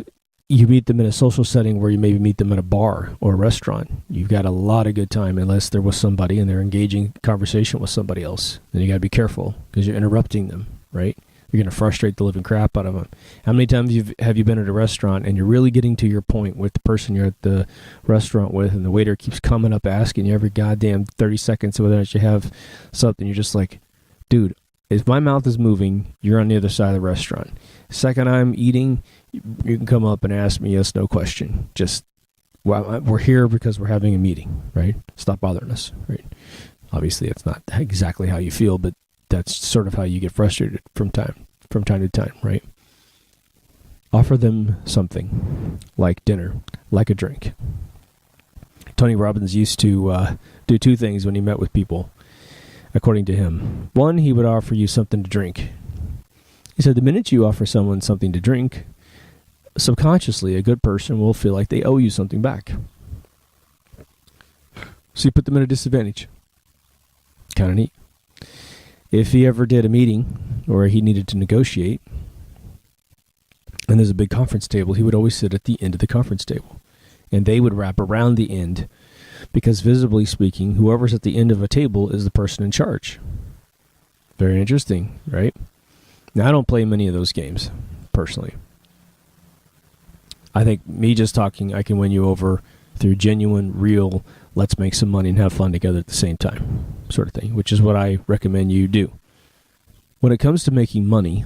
you meet them in a social setting where you maybe meet them at a bar or a restaurant, you've got a lot of good time unless they're with somebody and they're engaging conversation with somebody else. Then you got to be careful because you're interrupting them, right? You're going to frustrate the living crap out of them. How many times have you been at a restaurant and you're really getting to your point with the person you're at the restaurant with, and the waiter keeps coming up asking you every goddamn 30 seconds whether or not you have something? You're just like, dude, if my mouth is moving, you're on the other side of the restaurant. Second I'm eating, you can come up and ask me yes, no question. Just, well, we're here because we're having a meeting, right? Stop bothering us, right? Obviously, it's not exactly how you feel, but that's sort of how you get frustrated from time to time, right? Offer them something, like dinner, like a drink. Tony Robbins used to do two things when he met with people, according to him. One, he would offer you something to drink. He said the minute you offer someone something to drink, subconsciously a good person will feel like they owe you something back. So you put them at a disadvantage. Kind of neat. If he ever did a meeting or he needed to negotiate, and there's a big conference table, he would always sit at the end of the conference table. And they would wrap around the end because, visibly speaking, whoever's at the end of a table is the person in charge. Very interesting, right? Now, I don't play many of those games, personally. I think me just talking, I can win you over through genuine, real, let's make some money and have fun together at the same time sort of thing, which is what I recommend you do. When it comes to making money,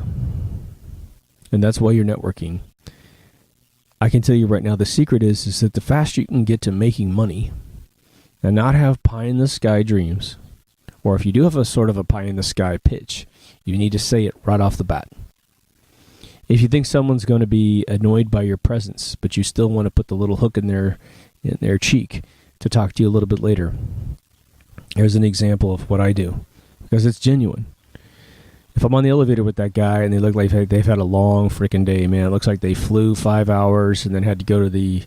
and that's why you're networking, I can tell you right now, the secret is that the faster you can get to making money and not have pie-in-the-sky dreams, or if you do have a sort of a pie-in-the-sky pitch, you need to say it right off the bat. If you think someone's going to be annoyed by your presence, but you still want to put the little hook in their cheek to talk to you a little bit later, here's an example of what I do, because it's genuine. If I'm on the elevator with that guy and they look like they've had a long freaking day, man, it looks like they flew 5 hours and then had to go to the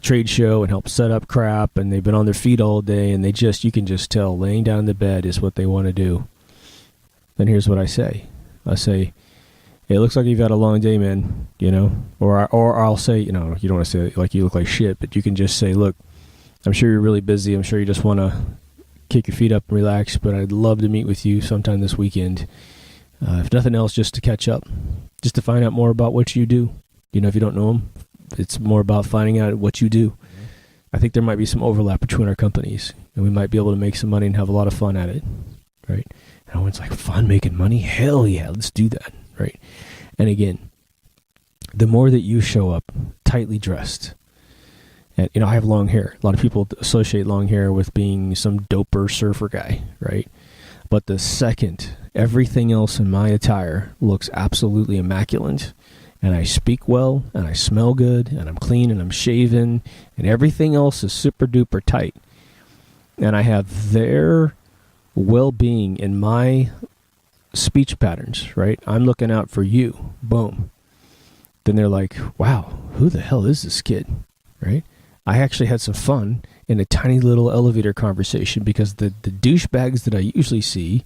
trade show and help set up crap, and they've been on their feet all day, and you can just tell laying down in the bed is what they want to do. Then here's what I say. I say, hey, it looks like you've had a long day, man, or I'll say, you don't want to say like you look like shit, but you can just say, look, I'm sure you're really busy. I'm sure you just want to kick your feet up and relax, but I'd love to meet with you sometime this weekend. If nothing else, just to catch up, just to find out more about what you do. If you don't know them, it's more about finding out what you do. I think there might be some overlap between our companies, and we might be able to make some money and have a lot of fun at it, right? And everyone's like, fun making money? Hell yeah, let's do that, right? And again, the more that you show up tightly dressed, and I have long hair. A lot of people associate long hair with being some doper surfer guy, right? But the second everything else in my attire looks absolutely immaculate, and I speak well, and I smell good, and I'm clean, and I'm shaven, and everything else is super duper tight, and I have their well-being in my speech patterns, right? I'm looking out for you. Boom. Then they're like, wow, who the hell is this kid, right? I actually had some fun in a tiny little elevator conversation, because the douchebags that I usually see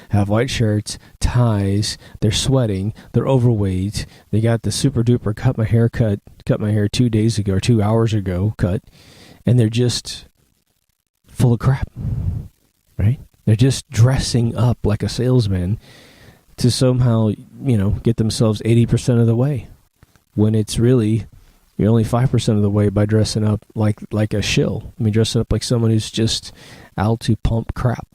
have white shirts, ties, they're sweating, they're overweight, they got the super duper cut my hair 2 days ago or 2 hours ago cut, and they're just full of crap, right? They're just dressing up like a salesman to somehow, get themselves 80% of the way, when it's really, you're only 5% of the way by dressing up like a shill. Dressing up like someone who's just out to pump crap.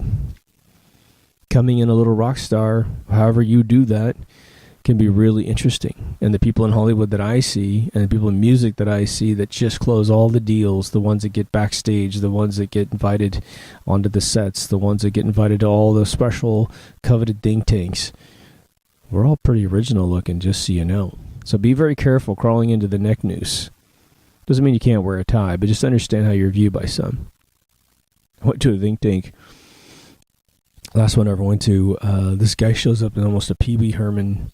Coming in a little rock star, however you do that, can be really interesting. And the people in Hollywood that I see, and the people in music that I see that just close all the deals, the ones that get backstage, the ones that get invited onto the sets, the ones that get invited to all the special coveted think tanks, we're all pretty original looking, just so you know. So be very careful crawling into the neck noose. Doesn't mean you can't wear a tie, but just understand how you're viewed by some. I went to a think tank. Last one I ever went to, this guy shows up in almost a Pee Wee Herman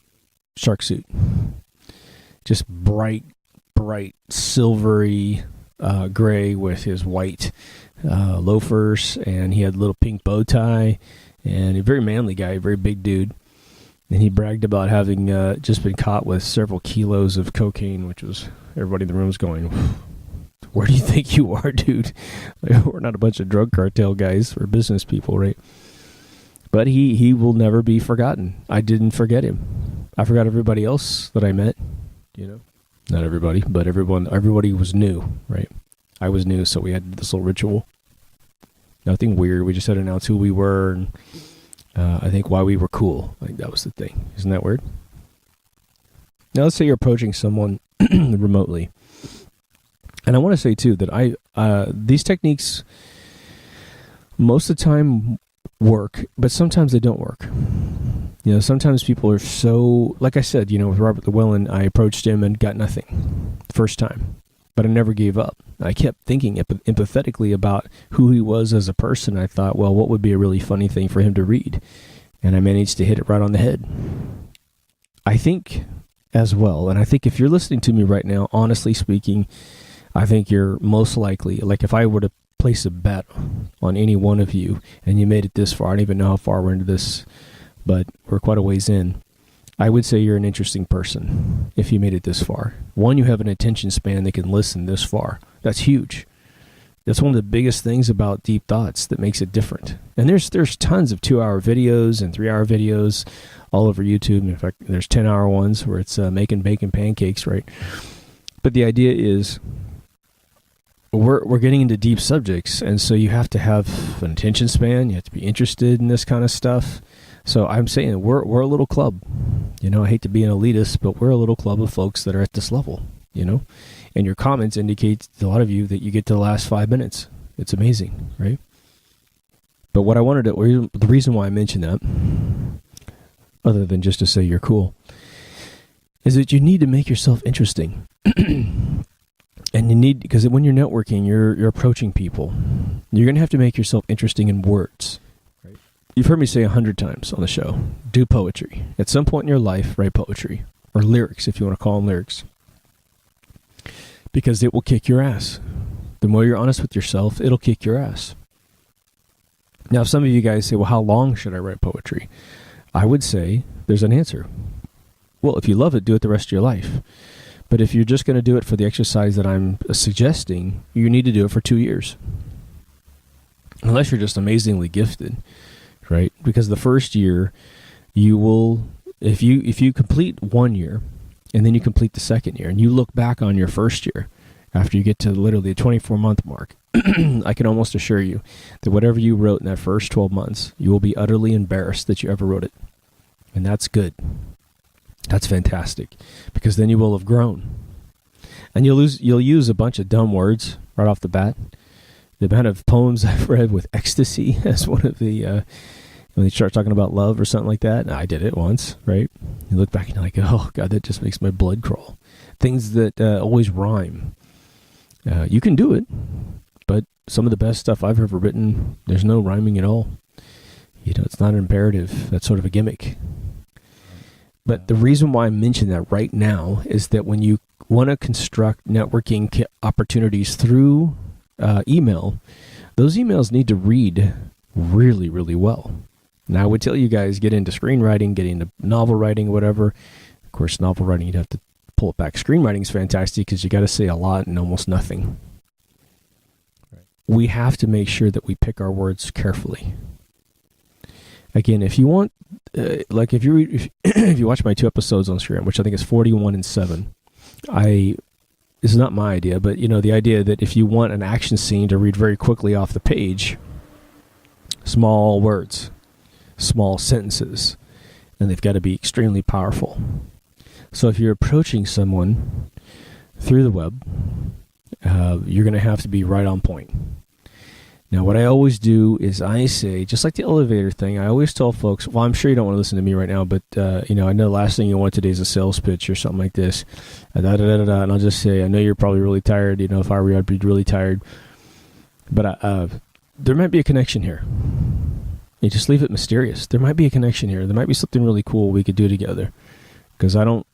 shark suit. Just bright, silvery gray with his white loafers, and he had a little pink bow tie, and a very manly guy, a very big dude. And he bragged about having just been caught with several kilos of cocaine, which was, everybody in the room was going, where do you think you are, dude? We're not a bunch of drug cartel guys. We're business people, right? But he will never be forgotten. I didn't forget him. I forgot everybody else that I met, Not everybody, but everybody was new, right? I was new, so we had this little ritual. Nothing weird. We just had to announce who we were, and I think why we were cool. Like, that was the thing. Isn't that weird? Now let's say you're approaching someone remotely. And I want to say too that these techniques most of the time work, but sometimes they don't work. Sometimes people are so, like I said, with Robert Llewellyn, I approached him and got nothing the first time, but I never gave up. I kept thinking empathetically about who he was as a person. I thought, well, what would be a really funny thing for him to read? And I managed to hit it right on the head. I think as well, and I think if you're listening to me right now, honestly speaking, I think you're most likely, like if I were to place a bet on any one of you and you made it this far, I don't even know how far we're into this, but we're quite a ways in, I would say you're an interesting person if you made it this far. One, you have an attention span that can listen this far. That's huge. That's one of the biggest things about Deep Thoughts that makes it different. And there's tons of 2-hour videos and 3-hour videos all over YouTube. In fact, there's 10-hour ones where it's making bacon pancakes, right? But the idea is we're getting into deep subjects, and so you have to have an attention span. You have to be interested in this kind of stuff. So I'm saying we're a little club. You know, I hate to be an elitist, but we're a little club of folks that are at this level, you know. And your comments indicate to a lot of you that you get to the last 5 minutes. It's amazing, right? But what I wanted to, the reason why I mentioned that, other than just to say you're cool, is that you need to make yourself interesting. And you need, because when you're networking, you're approaching people. You're going to have to make yourself interesting in words. Right? You've heard me say 100 times on the show, do poetry. At some point in your life, write poetry. Or lyrics, if you want to call them lyrics. Because it will kick your ass. The more you're honest with yourself, it'll kick your ass. Now, some of you guys say, well, how long should I write poetry? I would say there's an answer. Well, if you love it, do it the rest of your life. But if you're just going to do it for the exercise that I'm suggesting, you need to do it for 2 years. Unless you're just amazingly gifted, right? Because the first year, you will, if you complete 1 year, and then you complete the second year, and you look back on your first year, after you get to literally the 24-month mark, I can almost assure you that whatever you wrote in that first 12 months, you will be utterly embarrassed that you ever wrote it. And that's good. That's fantastic, because then you will have grown. And you'll use a bunch of dumb words right off the bat. The amount of poems I've read with ecstasy as one of the, when they start talking about love or something like that, I did it once, right? You look back and you're like, oh, God, that just makes my blood crawl. Things that always rhyme. You can do it, but some of the best stuff I've ever written, there's no rhyming at all. You know, it's not an imperative. That's sort of a gimmick. But the reason why I mention that right now is that when you want to construct networking opportunities through email, those emails need to read really, really well. Now, I would tell you guys, get into screenwriting, get into novel writing, whatever. Of course, novel writing, you'd have to pull it back. Screenwriting is fantastic because you got to say a lot and almost nothing. Right. We have to make sure that we pick our words carefully. Again, if you want, like if you watch my 2 episodes on Instagram, which I think is 41 and 7, this is not my idea, but you know, the idea that if you want an action scene to read very quickly off the page, small words, small sentences, and they've got to be extremely powerful. So if you're approaching someone through the web, you're going to have to be right on point. Now, what I always do is I say, just like the elevator thing, I always tell folks, well, I'm sure you don't want to listen to me right now, but, you know, I know the last thing you want today is a sales pitch or something like this. And I'll just say, I know you're probably really tired. You know, if I were you, I'd be really tired. But there might be a connection here. You just leave it mysterious. There might be a connection here. There might be something really cool we could do together. Because I'm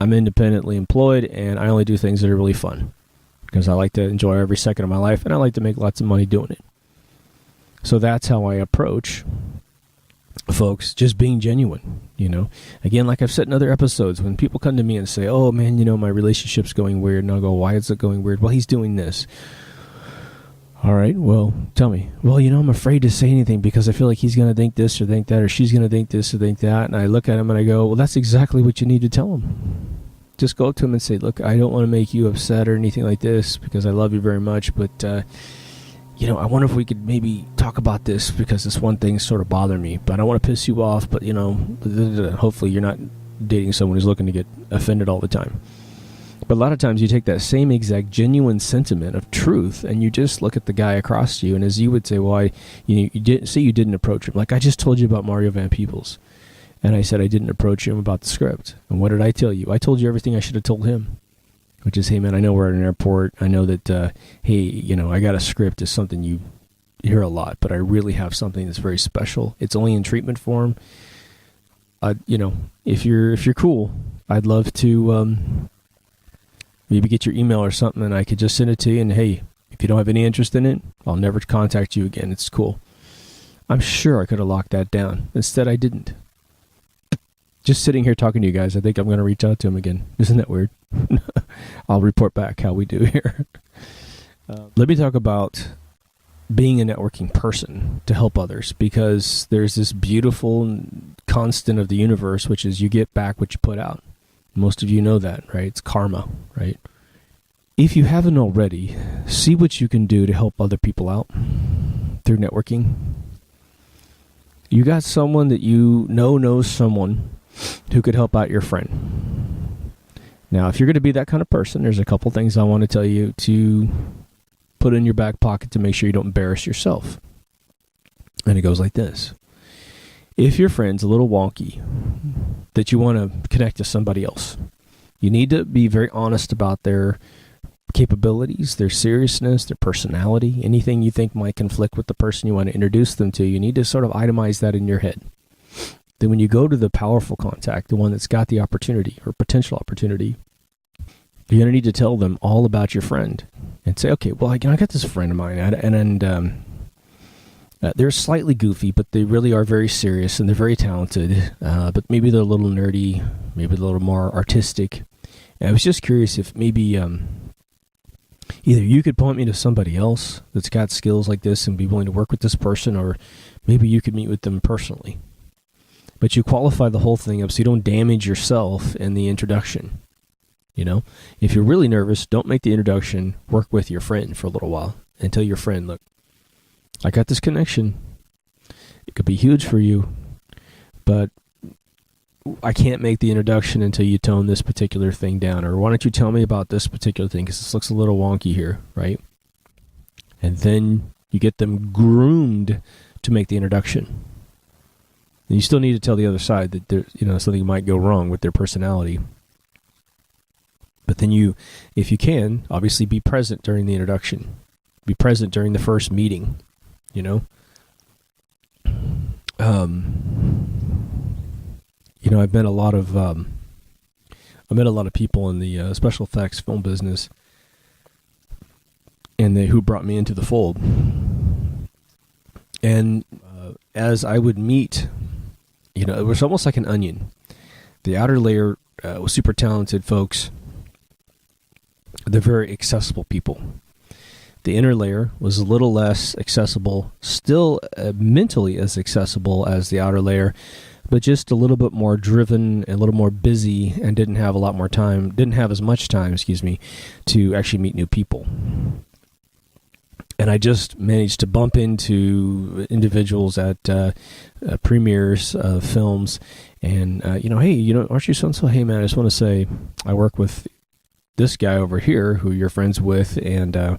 independently employed, and I only do things that are really fun. Because I like to enjoy every second of my life, and I like to make lots of money doing it. So that's how I approach folks, just being genuine, you know. Again, like I've said in other episodes, when people come to me and say, oh, man, you know, my relationship's going weird, and I'll go, why is it going weird? Well, he's doing this. All right, well, tell me. Well, you know, I'm afraid to say anything because I feel like he's going to think this or think that, or she's going to think this or think that. And I look at him and I go, well, that's exactly what you need to tell him. Just go up to him and say, look, I don't want to make you upset or anything like this because I love you very much, but, you know, I wonder if we could maybe talk about this because this one thing is sort of bothering me, but I don't want to piss you off, but, you know, hopefully you're not dating someone who's looking to get offended all the time. But a lot of times you take that same exact genuine sentiment of truth and you just look at the guy across to you, and as you would say, well, you didn't approach him. Like I just told you about Mario Van Peebles, and I said I didn't approach him about the script. And what did I tell you? I told you everything I should have told him. Which is, hey, man, I know we're at an airport. I know that, hey, you know, I got a script is something you hear a lot, but I really have something that's very special. It's only in treatment form. You know, if you're cool, I'd love to maybe get your email or something, and I could just send it to you. And, hey, if you don't have any interest in it, I'll never contact you again. It's cool. I'm sure I could have locked that down. Instead, I didn't. Just sitting here talking to you guys, I think I'm going to reach out to him again. Isn't that weird? I'll report back how we do here. Let me talk about being a networking person to help others, because there's this beautiful constant of the universe, which is you get back what you put out. Most of you know that, right? It's karma, right? if you haven't already, see what you can do to help other people out through networking. You got someone that you know knows someone who could help out your friend. Now, if you're going to be that kind of person, there's a couple things I want to tell you to put in your back pocket to make sure you don't embarrass yourself. And it goes like this. If your friend's a little wonky, that you want to connect to somebody else, you need to be very honest about their capabilities, their seriousness, their personality, anything you think might conflict with the person you want to introduce them to. You need to sort of itemize that in your head. Then when you go to the powerful contact, the one that's got the opportunity or potential opportunity, you're going to need to tell them all about your friend and say, okay, well, I got this friend of mine, and they're slightly goofy, but they really are very serious, and they're very talented, but maybe they're a little nerdy, maybe a little more artistic. And I was just curious if maybe either you could point me to somebody else that's got skills like this and be willing to work with this person, or maybe you could meet with them personally. But you qualify the whole thing up so you don't damage yourself in the introduction. You know, if you're really nervous, don't make the introduction. Work with your friend for a little while and tell your friend, look, I got this connection. It could be huge for you, but I can't make the introduction until you tone this particular thing down. Or why don't you tell me about this particular thing, because this looks a little wonky here, right? And then you get them groomed to make the introduction. And you still need to tell the other side that there, something might go wrong with their personality. But then you, if you can, obviously be present during the introduction. Be present during the first meeting, I've met a lot of people in the special effects film business, and who brought me into the fold. And as I would meet, it was almost like an onion. The outer layer was super talented folks. They're very accessible people. The inner layer was a little less accessible, still mentally as accessible as the outer layer, but just a little bit more driven, a little more busy, and didn't have as much time, to actually meet new people. And I just managed to bump into individuals at premieres of films, and hey, aren't you so-and-so? Hey man, I just want to say I work with this guy over here who you're friends with, and I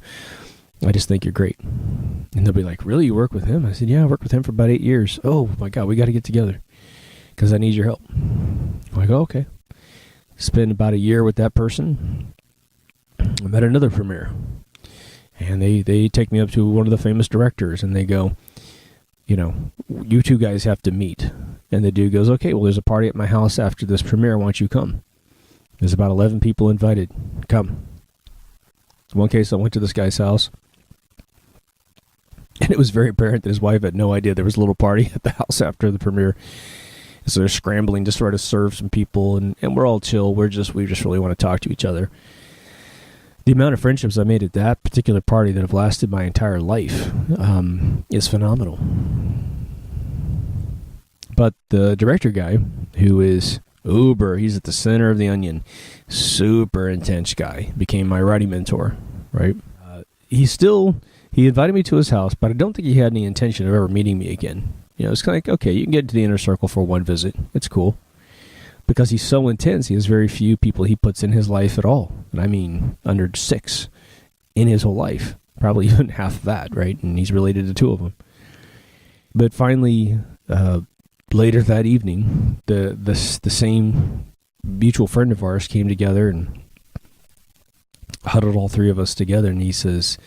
just think you're great. And they'll be like, really, you work with him? I said, yeah, I worked with him for about 8 years. Oh my God, we got to get together because I need your help. I'm like, oh, okay. Spend about a year with that person. I'm at another premiere, and they take me up to one of the famous directors, and they go, you two guys have to meet. And the dude goes, okay, well, there's a party at my house after this premiere. Why don't you come? There's about 11 people invited. Come. In one case, I went to this guy's house, and it was very apparent that his wife had no idea there was a little party at the house after the premiere. So they're scrambling to try to serve some people, and we're all chill. We just really want to talk to each other. The amount of friendships I made at that particular party that have lasted my entire life is phenomenal. But the director guy, who is he's at the center of the onion, super intense guy, became my writing mentor, right? He invited me to his house, but I don't think he had any intention of ever meeting me again. It's kind of like, okay, you can get into the inner circle for one visit. It's cool. Because he's so intense, he has very few people he puts in his life at all. And I mean, under 6 in his whole life. Probably even half that, right? And he's related to 2 of them. But finally, later that evening, the same mutual friend of ours came together and huddled all 3 of us together. And he says,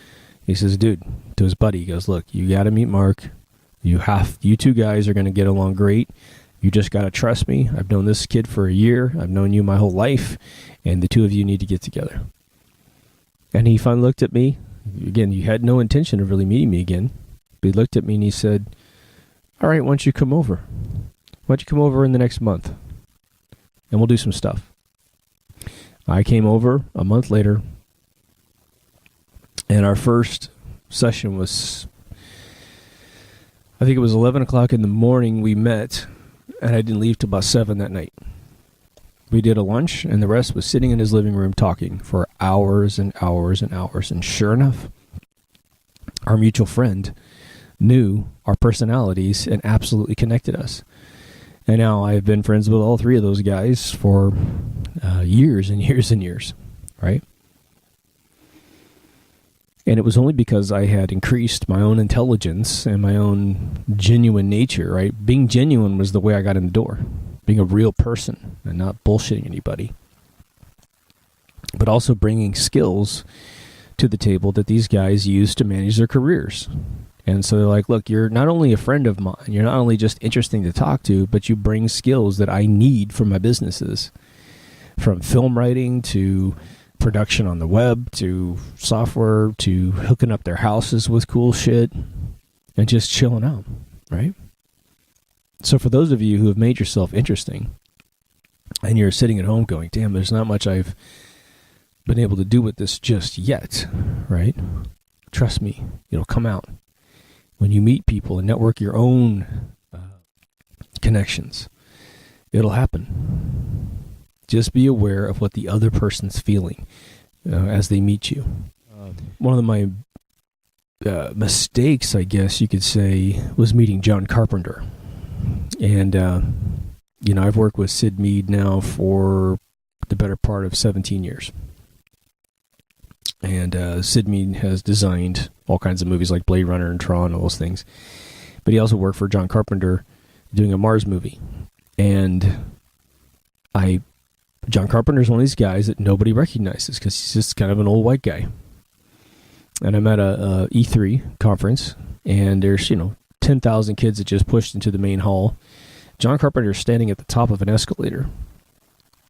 dude, to his buddy, he goes, look, you got to meet Mark. You 2 guys are going to get along great. You just got to trust me. I've known this kid for a year. I've known you my whole life. And the 2 of you need to get together. And he finally looked at me. Again, you had no intention of really meeting me again. But he looked at me and he said, all right, why don't you come over? Why don't you come over in the next month? And we'll do some stuff. I came over a month later. And our first session was, I think it was 11 o'clock in the morning we met. And I didn't leave till about 7 that night. We did a lunch, and the rest was sitting in his living room talking for hours and hours and hours. And sure enough, our mutual friend knew our personalities and absolutely connected us. And now I've been friends with all three of those guys for years and years and years, right? And it was only because I had increased my own intelligence and my own genuine nature, right? Being genuine was the way I got in the door. Being a real person and not bullshitting anybody. But also bringing skills to the table that these guys use to manage their careers. And so they're like, look, you're not only a friend of mine, you're not only just interesting to talk to, but you bring skills that I need for my businesses. From film writing to production on the web to software to hooking up their houses with cool shit and just chilling out, right? So for those of you who have made yourself interesting and you're sitting at home going, damn, there's not much I've been able to do with this just yet, right? Trust me, it'll come out. When you meet people and network your own connections, it'll happen. Just be aware of what the other person's feeling as they meet you. One of my mistakes, I guess you could say, was meeting John Carpenter. And, I've worked with Sid Mead now for the better part of 17 years. And Sid Mead has designed all kinds of movies like Blade Runner and Tron and all those things. But he also worked for John Carpenter doing a Mars movie. And John Carpenter is one of these guys that nobody recognizes because he's just kind of an old white guy. And I'm at a E3 conference, and there's, 10,000 kids that just pushed into the main hall. John Carpenter is standing at the top of an escalator.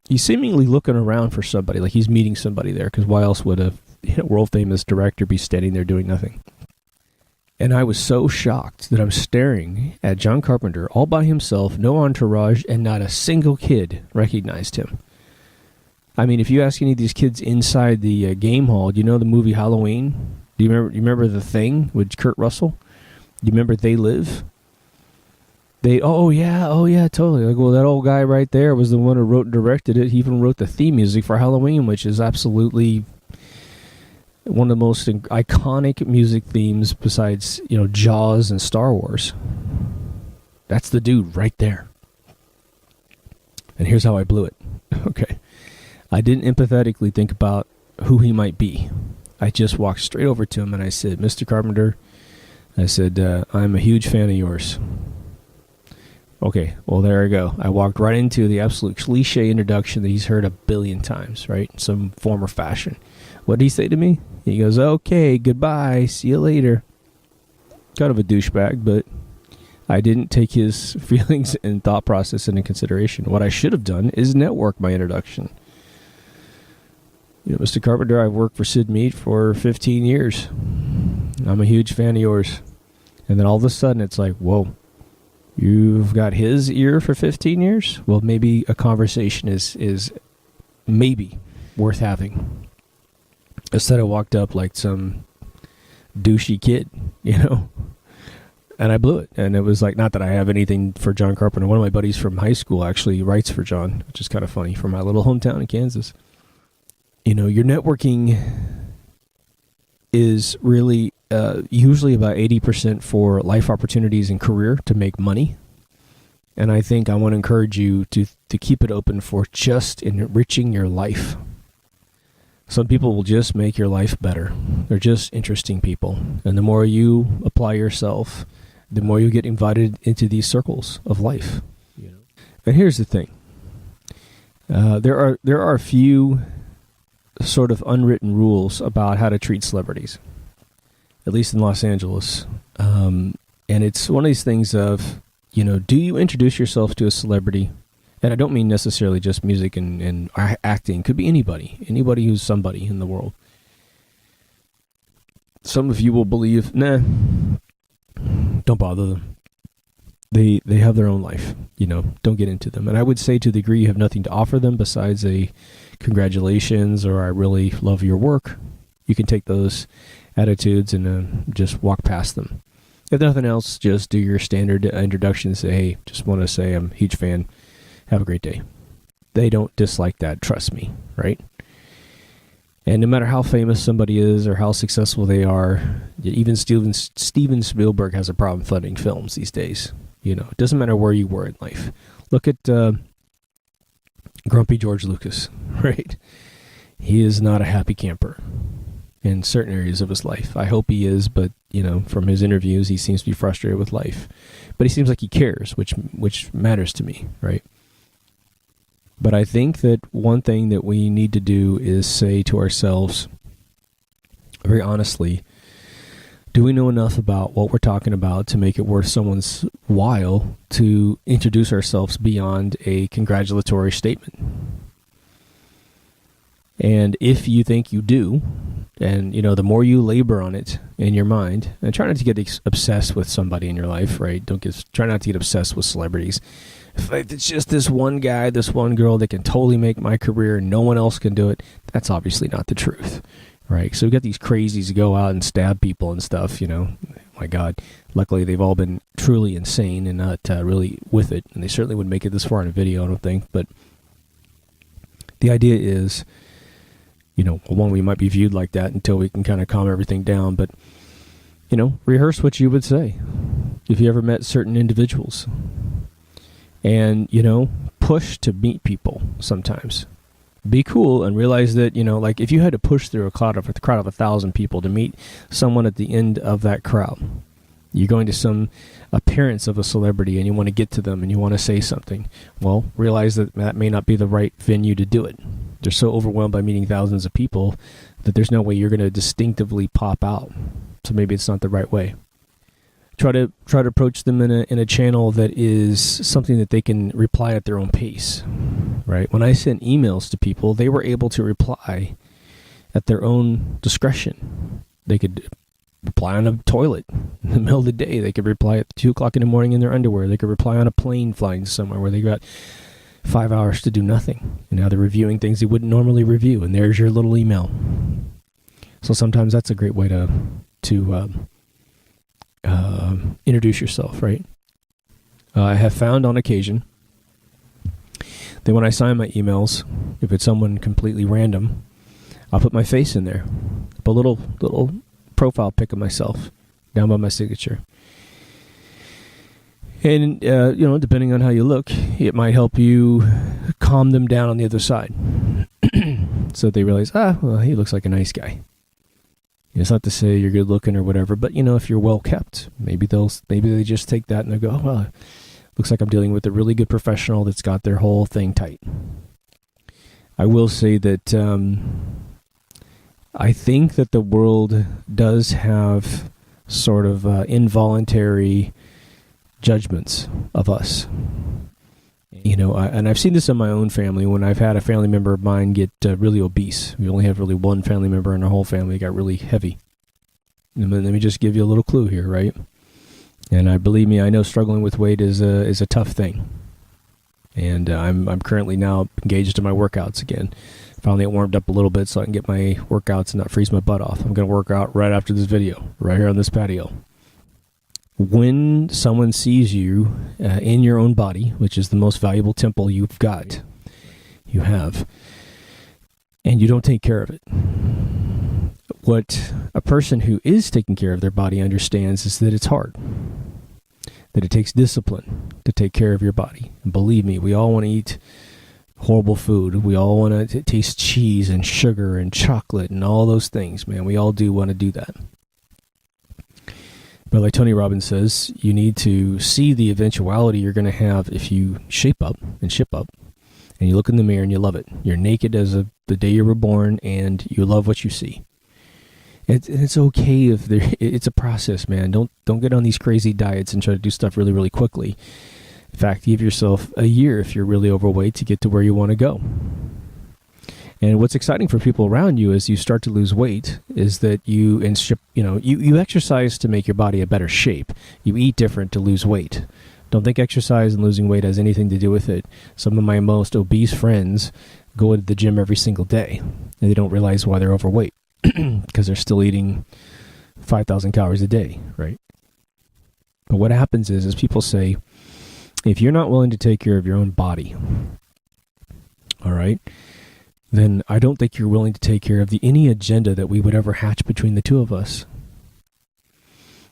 He's seemingly looking around for somebody, like he's meeting somebody there, because why else would a world-famous director be standing there doing nothing? And I was so shocked that I'm staring at John Carpenter all by himself, no entourage, and not a single kid recognized him. I mean, if you ask any of these kids inside the game hall, do you know the movie Halloween? Do you remember The Thing with Kurt Russell? Do you remember They Live? Oh yeah, totally. Like, well, that old guy right there was the one who wrote and directed it. He even wrote the theme music for Halloween, which is absolutely one of the most iconic music themes besides, Jaws and Star Wars. That's the dude right there. And here's how I blew it. Okay. I didn't empathetically think about who he might be. I just walked straight over to him and I said, Mr. Carpenter, I said, I'm a huge fan of yours. Okay, well, there I go. I walked right into the absolute cliche introduction that he's heard 1 billion times, right? In some form or fashion. What did he say to me? He goes, okay, goodbye, see you later. Kind of a douchebag, but I didn't take his feelings and thought process into consideration. What I should have done is network my introduction. Mr. Carpenter, I've worked for Sid Mead for 15 years. I'm a huge fan of yours. And then all of a sudden it's like, whoa, you've got his ear for 15 years? Well, maybe a conversation is maybe worth having. Instead, I walked up like some douchey kid, and I blew it. And it was like, not that I have anything for John Carpenter. One of my buddies from high school actually writes for John, which is kind of funny, from my little hometown in Kansas. Your networking is really usually about 80% for life opportunities and career to make money. And I think I want to encourage you to keep it open for just enriching your life. Some people will just make your life better. They're just interesting people. And the more you apply yourself, the more you get invited into these circles of life. And here's the thing. There are a few sort of unwritten rules about how to treat celebrities, at least in Los Angeles. And it's one of these things of, do you introduce yourself to a celebrity? And I don't mean necessarily just music and acting. Could be anybody who's somebody in the world. Some of you will believe, nah, don't bother them. They have their own life, don't get into them. And I would say to the degree you have nothing to offer them besides a congratulations or I really love your work, you can take those attitudes and just walk past them. If nothing else, just do your standard introduction. Say, hey, just want to say I'm a huge fan. Have a great day. They don't dislike that, trust me, right? And no matter how famous somebody is or how successful they are, even Steven Spielberg has a problem funding films these days. You know, it doesn't matter where you were in life. Look at Grumpy George Lucas, right? He is not a happy camper in certain areas of his life. I hope he is, but, you know, from his interviews, he seems to be frustrated with life. But he seems like he cares, which matters to me, right? But I think that one thing that we need to do is say to ourselves, very honestly, do we know enough about what we're talking about to make it worth someone's while to introduce ourselves beyond a congratulatory statement? And if you think you do, and, you know, the more you labor on it in your mind, and try not to get obsessed with somebody in your life, right? Try not to get obsessed with celebrities. If it's just this one guy, this one girl that can totally make my career and no one else can do it, that's obviously not the truth, right? So we've got these crazies who go out and stab people and stuff, you know. My God, luckily they've all been truly insane and not really with it, and they certainly wouldn't make it this far in a video, I don't think. But the idea is, you know, one, we might be viewed like that until we can kind of calm everything down, but, you know, rehearse what you would say if you ever met certain individuals. And, you know, push to meet people sometimes. Be cool and realize that, you know, like if you had to push through a crowd of 1,000 people to meet someone at the end of that crowd, you're going to some appearance of a celebrity and you want to get to them and you want to say something. Well, realize that that may not be the right venue to do it. They're so overwhelmed by meeting thousands of people that there's no way you're going to distinctively pop out. So maybe it's not the right way. Try to approach them in a channel that is something that they can reply at their own pace, right? When I sent emails to people, they were able to reply at their own discretion. They could reply on a toilet in the middle of the day. They could reply at 2 o'clock in the morning in their underwear. They could reply on a plane flying somewhere where they got 5 hours to do nothing. And now they're reviewing things they wouldn't normally review. And there's your little email. So sometimes that's a great way to introduce yourself, right? I have found on occasion that when I sign my emails, if it's someone completely random, I'll put my face in there. Put a little profile pic of myself down by my signature. And, you know, depending on how you look, it might help you calm them down on the other side. So they realize, well, he looks like a nice guy. It's not to say you're good looking or whatever, but, you know, if you're well kept, maybe they just take that and they go, well, looks like I'm dealing with a really good professional that's got their whole thing tight. I will say that I think that the world does have sort of involuntary judgments of us. You know, and I've seen this in my own family when I've had a family member of mine get really obese. We only have really one family member in our whole family that got really heavy. And let me just give you a little clue here, right? And believe me, I know struggling with weight is a tough thing. And I'm currently now engaged in my workouts again. Finally, it warmed up a little bit so I can get my workouts and not freeze my butt off. I'm going to work out right after this video, right here on this patio. When someone sees you in your own body, which is the most valuable temple you have, and you don't take care of it, what a person who is taking care of their body understands is that it's hard, that it takes discipline to take care of your body. And believe me, we all want to eat horrible food. We all want to taste cheese and sugar and chocolate and all those things, man. We all do want to do that. But like Tony Robbins says, you need to see the eventuality you're going to have if you shape up and ship up and you look in the mirror and you love it. You're naked as the day you were born and you love what you see. It's okay if it's a process, man. Don't get on these crazy diets and try to do stuff really, really quickly. In fact, give yourself a year if you're really overweight to get to where you want to go. And what's exciting for people around you as you start to lose weight is that you exercise to make your body a better shape. You eat different to lose weight. Don't think exercise and losing weight has anything to do with it. Some of my most obese friends go to the gym every single day, and they don't realize why they're overweight because they're still eating 5,000 calories a day, right? But what happens is people say, if you're not willing to take care of your own body, all right, then I don't think you're willing to take care of any agenda that we would ever hatch between the two of us.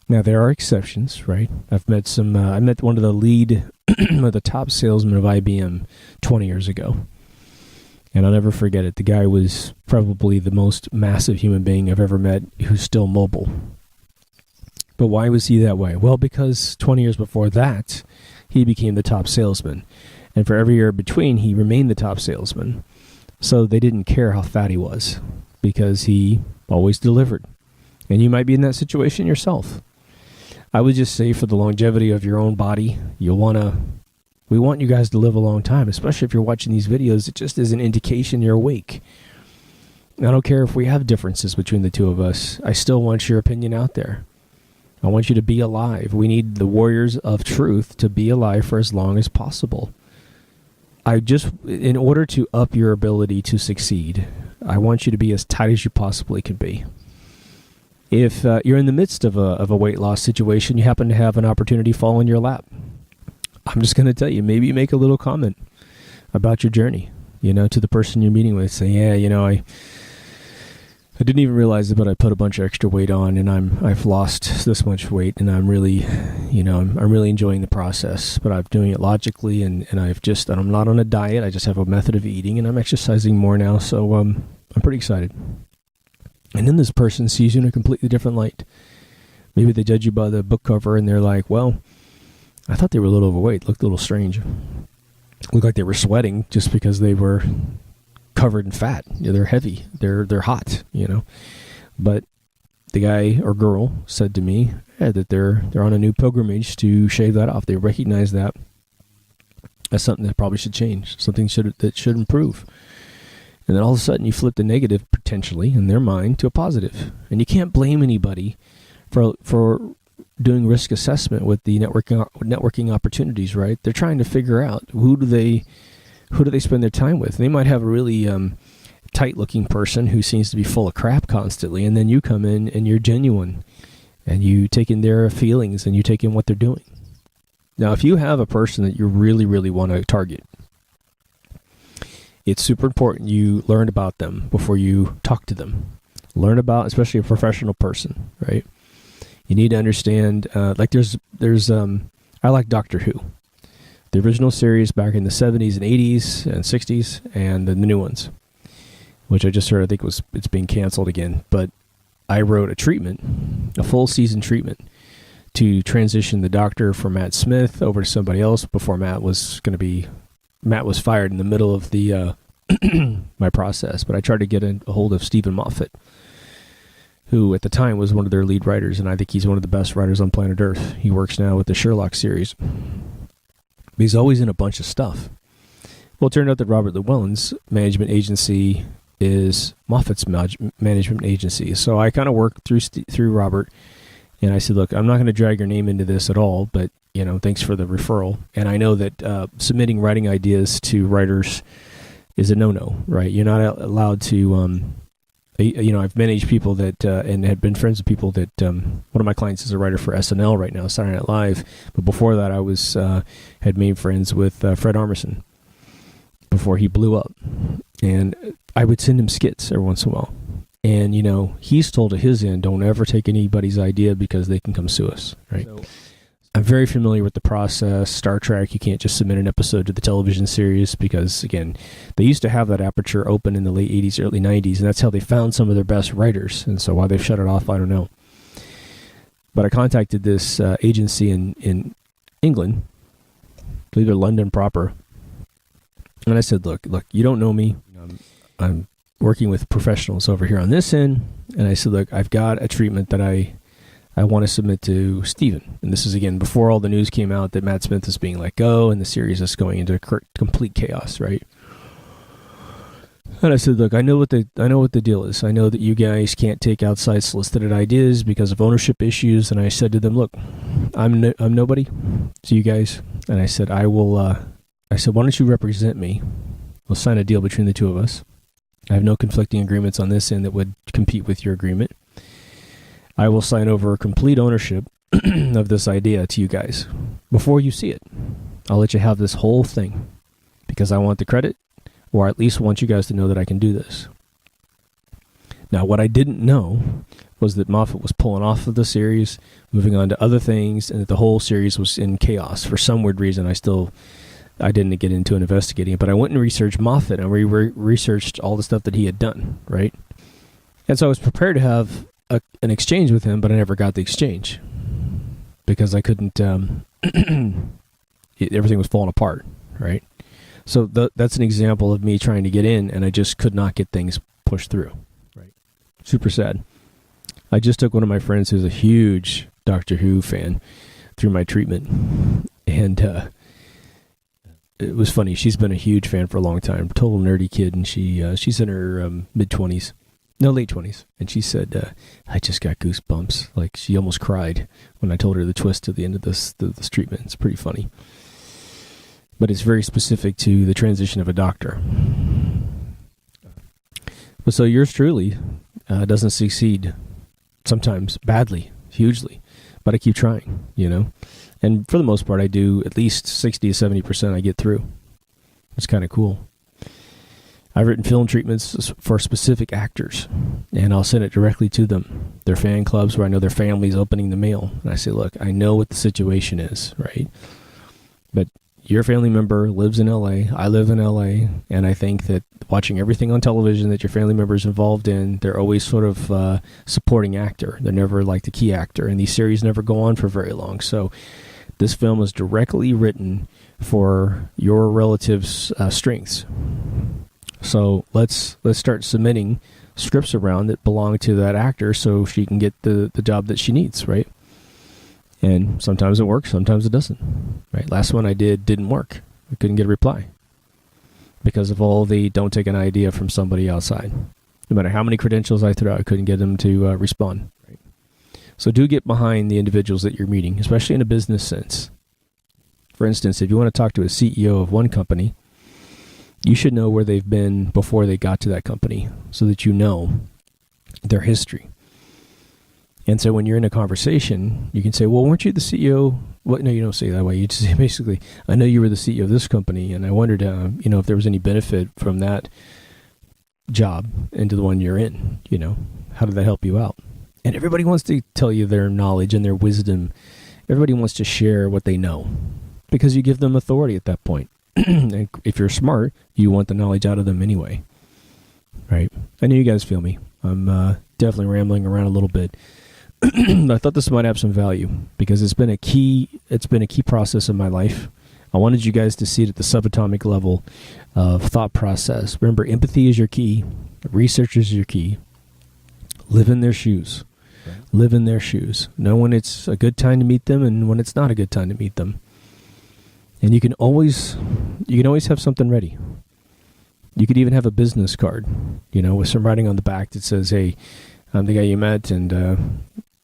Now, there are exceptions, right? I've met I met one of the lead, the top salesmen of IBM 20 years ago. And I'll never forget it. The guy was probably the most massive human being I've ever met who's still mobile. But why was he that way? Well, because 20 years before that, he became the top salesman. And for every year between, he remained the top salesman. So they didn't care how fat he was because he always delivered. And you might be in that situation yourself. I would just say for the longevity of your own body, we want you guys to live a long time, especially if you're watching these videos. It just is an indication you're awake. I don't care if we have differences between the two of us. I still want your opinion out there. I want you to be alive. We need the warriors of truth to be alive for as long as possible. In order to up your ability to succeed, I want you to be as tight as you possibly can be. If you're in the midst of a weight loss situation, you happen to have an opportunity fall in your lap, I'm just going to tell you, maybe you make a little comment about your journey, to the person you're meeting with. Say, yeah, I didn't even realize it, but I put a bunch of extra weight on, and I've lost this much weight, and I'm really, I'm really enjoying the process. But I'm doing it logically, and I'm not on a diet. I just have a method of eating, and I'm exercising more now, so I'm pretty excited. And then this person sees you in a completely different light. Maybe they judge you by the book cover, and they're like, well, I thought they were a little overweight, looked a little strange. Looked like they were sweating just because they were covered in fat. They're heavy. They're hot, But the guy or girl said to me that they're on a new pilgrimage to shave that off. They recognize that as something that probably should change, something that should improve. And then all of a sudden you flip the negative potentially in their mind to a positive. And you can't blame anybody for doing risk assessment with the networking opportunities, right? They're trying to figure out who do they spend their time with. They might have a really tight-looking person who seems to be full of crap constantly, and then you come in and you're genuine, and you take in their feelings and you take in what they're doing. Now, if you have a person that you really, really want to target, it's super important you learn about them before you talk to them. Learn about, especially a professional person, right? You need to understand, I like Doctor Who. The original series back in the 70s and 80s and 60s, and the new ones, which I just heard, I think it's being canceled again. But I wrote a full season treatment to transition the Doctor from Matt Smith over to somebody else before Matt was fired in the middle of the my process. But I tried to get a hold of Stephen Moffat, who at the time was one of their lead writers, and I think he's one of the best writers on planet Earth. He works now with the Sherlock series. He's always in a bunch of stuff. Well, it turned out that Robert Llewellyn's management agency is Moffat's management agency. So I kind of worked through Robert, and I said, look, I'm not going to drag your name into this at all, but thanks for the referral. And I know that submitting writing ideas to writers is a no-no, right? You're not allowed to. I've managed people that and had been friends with people that one of my clients is a writer for SNL right now, Saturday Night Live. But before that, I had made friends with Fred Armisen before he blew up, and I would send him skits every once in a while. And he's told at his end, don't ever take anybody's idea because they can come sue us, right? So, I'm very familiar with the process. Star Trek, you can't just submit an episode to the television series because, again, they used to have that aperture open in the late 80s, early 90s, and that's how they found some of their best writers. And so why they've shut it off, I don't know. But I contacted this agency in England, I believe they're London proper, and I said, look, you don't know me. I'm working with professionals over here on this end, and I said, look, I've got a treatment that I want to submit to Steven. And this is, again, before all the news came out that Matt Smith is being let go and the series is going into complete chaos, right? And I said, look, I know what the deal is. I know that you guys can't take outside solicited ideas because of ownership issues. And I said to them, look, I'm nobody to you guys. And I said, why don't you represent me? We'll sign a deal between the two of us. I have no conflicting agreements on this end that would compete with your agreement. I will sign over complete ownership of this idea to you guys before you see it. I'll let you have this whole thing because I want the credit. or I at least want you guys to know that I can do this. Now, what I didn't know was that Moffat was pulling off of the series, moving on to other things, and that the whole series was in chaos. For some weird reason, I didn't get into investigating it, but I went and researched Moffat, and researched all the stuff that he had done, right? And so I was prepared to have an exchange with him, but I never got the exchange because I couldn't, everything was falling apart, right? So that's an example of me trying to get in, and I just could not get things pushed through, right? Super sad. I just took one of my friends who's a huge Doctor Who fan through my treatment, and it was funny. She's been a huge fan for a long time, total nerdy kid, and she's in her mid-20s, no, late 20s, and she said, I just got goosebumps. Like, she almost cried when I told her the twist at the end of this treatment. It's pretty funny. But it's very specific to the transition of a doctor. But so yours truly doesn't succeed sometimes badly, hugely, but I keep trying, And for the most part, I do at least 60 to 70% I get through. It's kind of cool. I've written film treatments for specific actors, and I'll send it directly to them. Their fan clubs where I know their family's opening the mail. And I say, look, I know what the situation is, right? But your family member lives in L.A., I live in L.A., and I think that watching everything on television that your family member is involved in, they're always sort of supporting actor. They're never like the key actor, and these series never go on for very long. So this film is directly written for your relative's strengths. So let's start submitting scripts around that belong to that actor so she can get the job that she needs, right? And sometimes it works, sometimes it doesn't, right? Last one I didn't work. I couldn't get a reply because of all the don't take an idea from somebody outside. No matter how many credentials I threw out, I couldn't get them to respond. Right? So do get behind the individuals that you're meeting, especially in a business sense. For instance, if you want to talk to a CEO of one company, you should know where they've been before they got to that company so that you know their history. And so when you're in a conversation, you can say, well, weren't you the CEO? Well, no, you don't say it that way. You just say, basically, I know you were the CEO of this company, and I wondered, if there was any benefit from that job into the one you're in. How did that help you out? And everybody wants to tell you their knowledge and their wisdom. Everybody wants to share what they know because you give them authority at that point. And if you're smart, you want the knowledge out of them anyway, right? I know you guys feel me. I'm definitely rambling around a little bit. I thought this might have some value because it's been a key process in my life. I wanted you guys to see it at the subatomic level of thought process. Remember, empathy is your key. Research is your key. Live in their shoes. Right. Live in their shoes. Know when it's a good time to meet them and when it's not a good time to meet them. And you can always have something ready. You could even have a business card, with some writing on the back that says, hey, I'm the guy you met and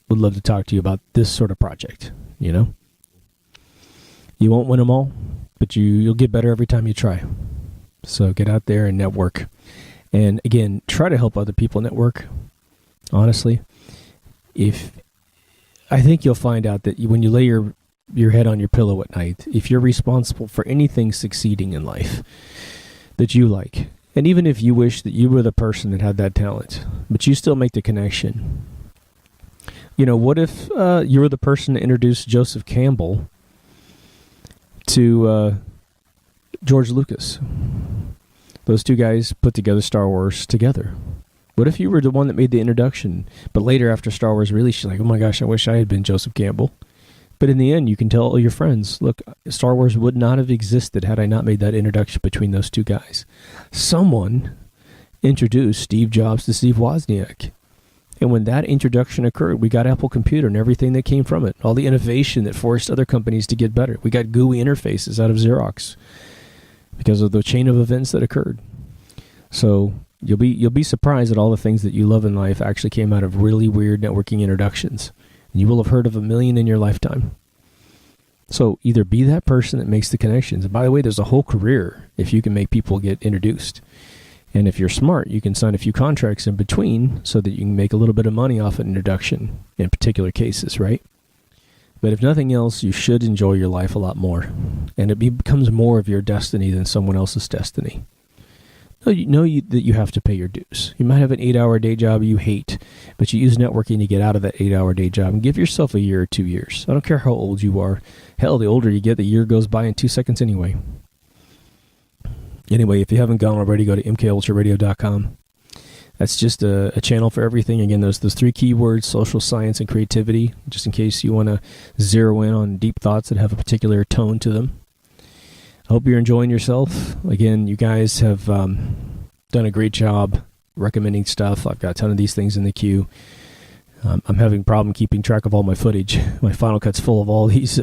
would love to talk to you about this sort of project, You won't win them all, but you'll get better every time you try. So get out there and network. And again, try to help other people network. Honestly, I think you'll find out that when you lay your head on your pillow at night, if you're responsible for anything succeeding in life that you like, and even if you wish that you were the person that had that talent, but you still make the connection. What if you were the person that introduced Joseph Campbell to George Lucas? Those two guys put together Star Wars together. What if you were the one that made the introduction, but later after Star Wars released, you're like, oh my gosh, I wish I had been Joseph Campbell. But in the end, you can tell all your friends, look, Star Wars would not have existed had I not made that introduction between those two guys. Someone introduced Steve Jobs to Steve Wozniak. And when that introduction occurred, we got Apple Computer and everything that came from it, all the innovation that forced other companies to get better. We got GUI interfaces out of Xerox because of the chain of events that occurred. So you'll be surprised at all the things that you love in life actually came out of really weird networking introductions. You will have heard of 1 million in your lifetime. So either be that person that makes the connections. And by the way, there's a whole career if you can make people get introduced. And if you're smart, you can sign a few contracts in between so that you can make a little bit of money off an introduction in particular cases, right? But if nothing else, you should enjoy your life a lot more. And it becomes more of your destiny than someone else's destiny. that you have to pay your dues. You might have an 8-hour day job you hate, but you use networking to get out of that 8-hour day job, and give yourself a year or 2 years. I don't care how old you are. Hell, the older you get, the year goes by in 2 seconds anyway. Anyway, if you haven't gone already, go to mkultraradio.com. That's just a channel for everything. Again, those 3 keywords: social science and creativity, just in case you want to zero in on deep thoughts that have a particular tone to them. I hope you're enjoying yourself. Again, you guys have done a great job recommending stuff. I've got a ton of these things in the queue. I'm having a problem keeping track of all my footage. My Final Cut's full of all these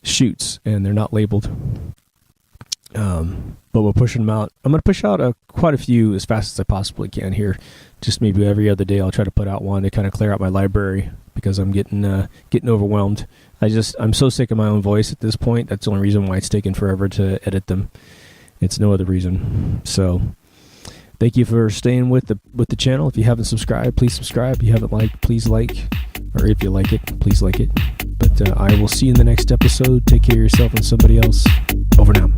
shoots, and they're not labeled. But we're pushing them out. I'm going to push out quite a few as fast as I possibly can here. Just maybe every other day I'll try to put out one to kind of clear out my library, because I'm getting overwhelmed. I'm so sick of my own voice at this point. That's the only reason why it's taken forever to edit them. It's no other reason. So thank you for staying with the channel. If you haven't subscribed, please subscribe. If you haven't liked, please like. Or if you like it, please like it. But I will see you in the next episode. Take care of yourself and somebody else. Over now.